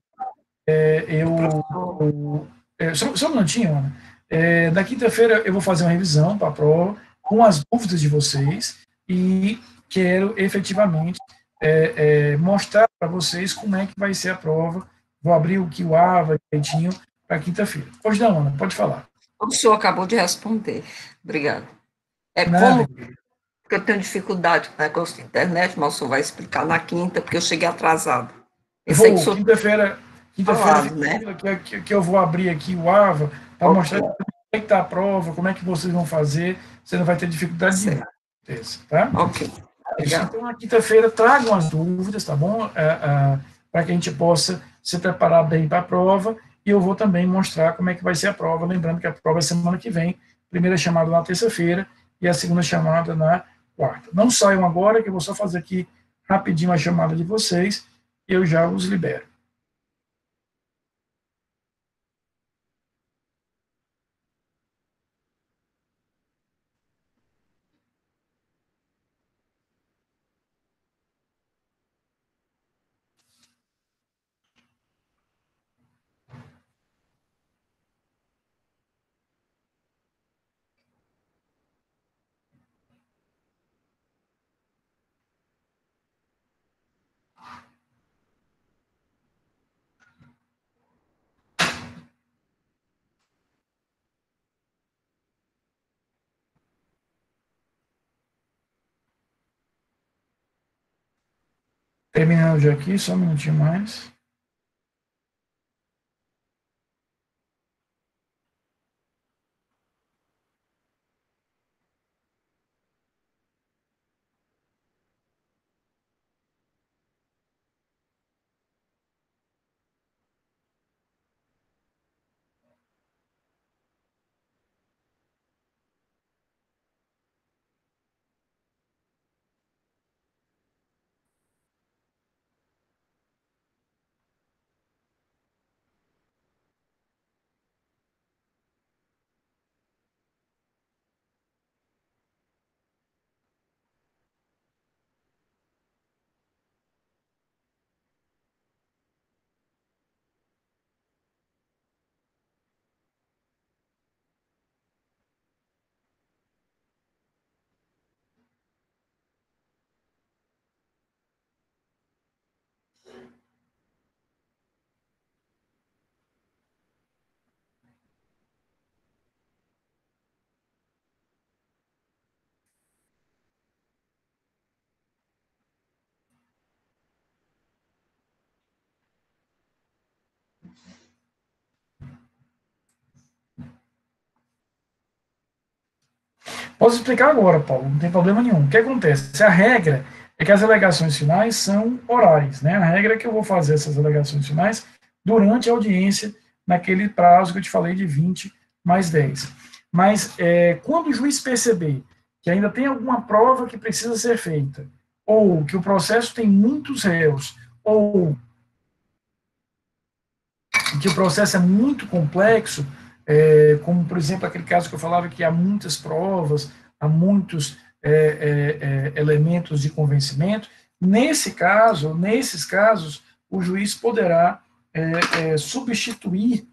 Só um minutinho, Ana. Na quinta-feira, eu vou fazer uma revisão para a prova, com as dúvidas de vocês, e quero efetivamente mostrar para vocês como é que vai ser a prova. Vou abrir o QA direitinho para quinta-feira. Pois não, Ana, pode falar. O senhor acabou de responder. Obrigada. Nada. Porque eu tenho dificuldade com o negócio de internet, mas o senhor vai explicar na quinta, porque eu cheguei atrasado. Quinta-feira, né? que eu vou abrir aqui o AVA para mostrar como é que está a prova, como é que vocês vão fazer, você não vai ter dificuldade nenhuma. Tá? Ok. Então, na quinta-feira, tragam as dúvidas, tá bom? Para que a gente possa se preparar bem para a prova, e eu vou também mostrar como é que vai ser a prova, lembrando que a prova é semana que vem, primeira chamada na terça-feira e a segunda chamada na quarta. Não saiam agora, que eu vou só fazer aqui rapidinho a chamada de vocês, e eu já os libero. Terminando já aqui, só um minutinho mais. Posso explicar agora, Paulo, não tem problema nenhum. O que acontece? A regra é que as alegações finais são orais, né? A regra é que eu vou fazer essas alegações finais durante a audiência, naquele prazo que eu te falei de 20 mais 10. Mas quando o juiz perceber que ainda tem alguma prova que precisa ser feita, ou que o processo tem muitos réus, ou que o processo é muito complexo, como, por exemplo, aquele caso que eu falava que há muitas provas, há muitos elementos de convencimento, nesses casos, o juiz poderá substituir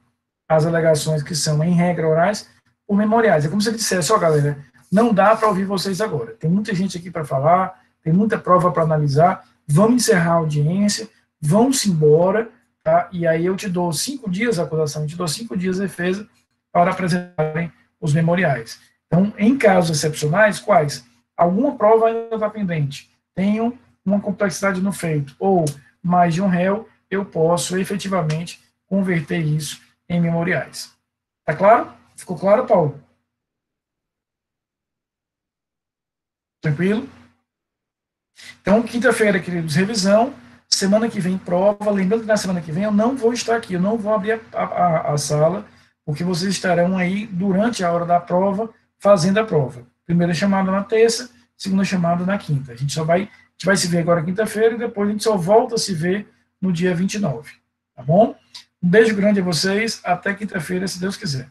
as alegações que são, em regra, orais, por memoriais. É como se ele dissesse, ó, galera, não dá para ouvir vocês agora. Tem muita gente aqui para falar, tem muita prova para analisar, vamos encerrar a audiência, vão-se embora, tá? E aí eu te dou 5 dias a acusação, eu te dou 5 dias a defesa para apresentarem os memoriais. Então, em casos excepcionais, quais? Alguma prova ainda está pendente, tenho uma complexidade no feito, ou mais de um réu, eu posso efetivamente converter isso em memoriais. Tá claro? Ficou claro, Paulo? Tranquilo? Então, quinta-feira, queridos, revisão. Semana que vem, prova. Lembrando que na semana que vem eu não vou estar aqui, eu não vou abrir a sala, porque vocês estarão aí durante a hora da prova, fazendo a prova. Primeira chamada na terça, segunda chamada na quinta. A gente vai se ver agora quinta-feira e depois a gente só volta a se ver no dia 29. Tá bom? Um beijo grande a vocês. Até quinta-feira, se Deus quiser.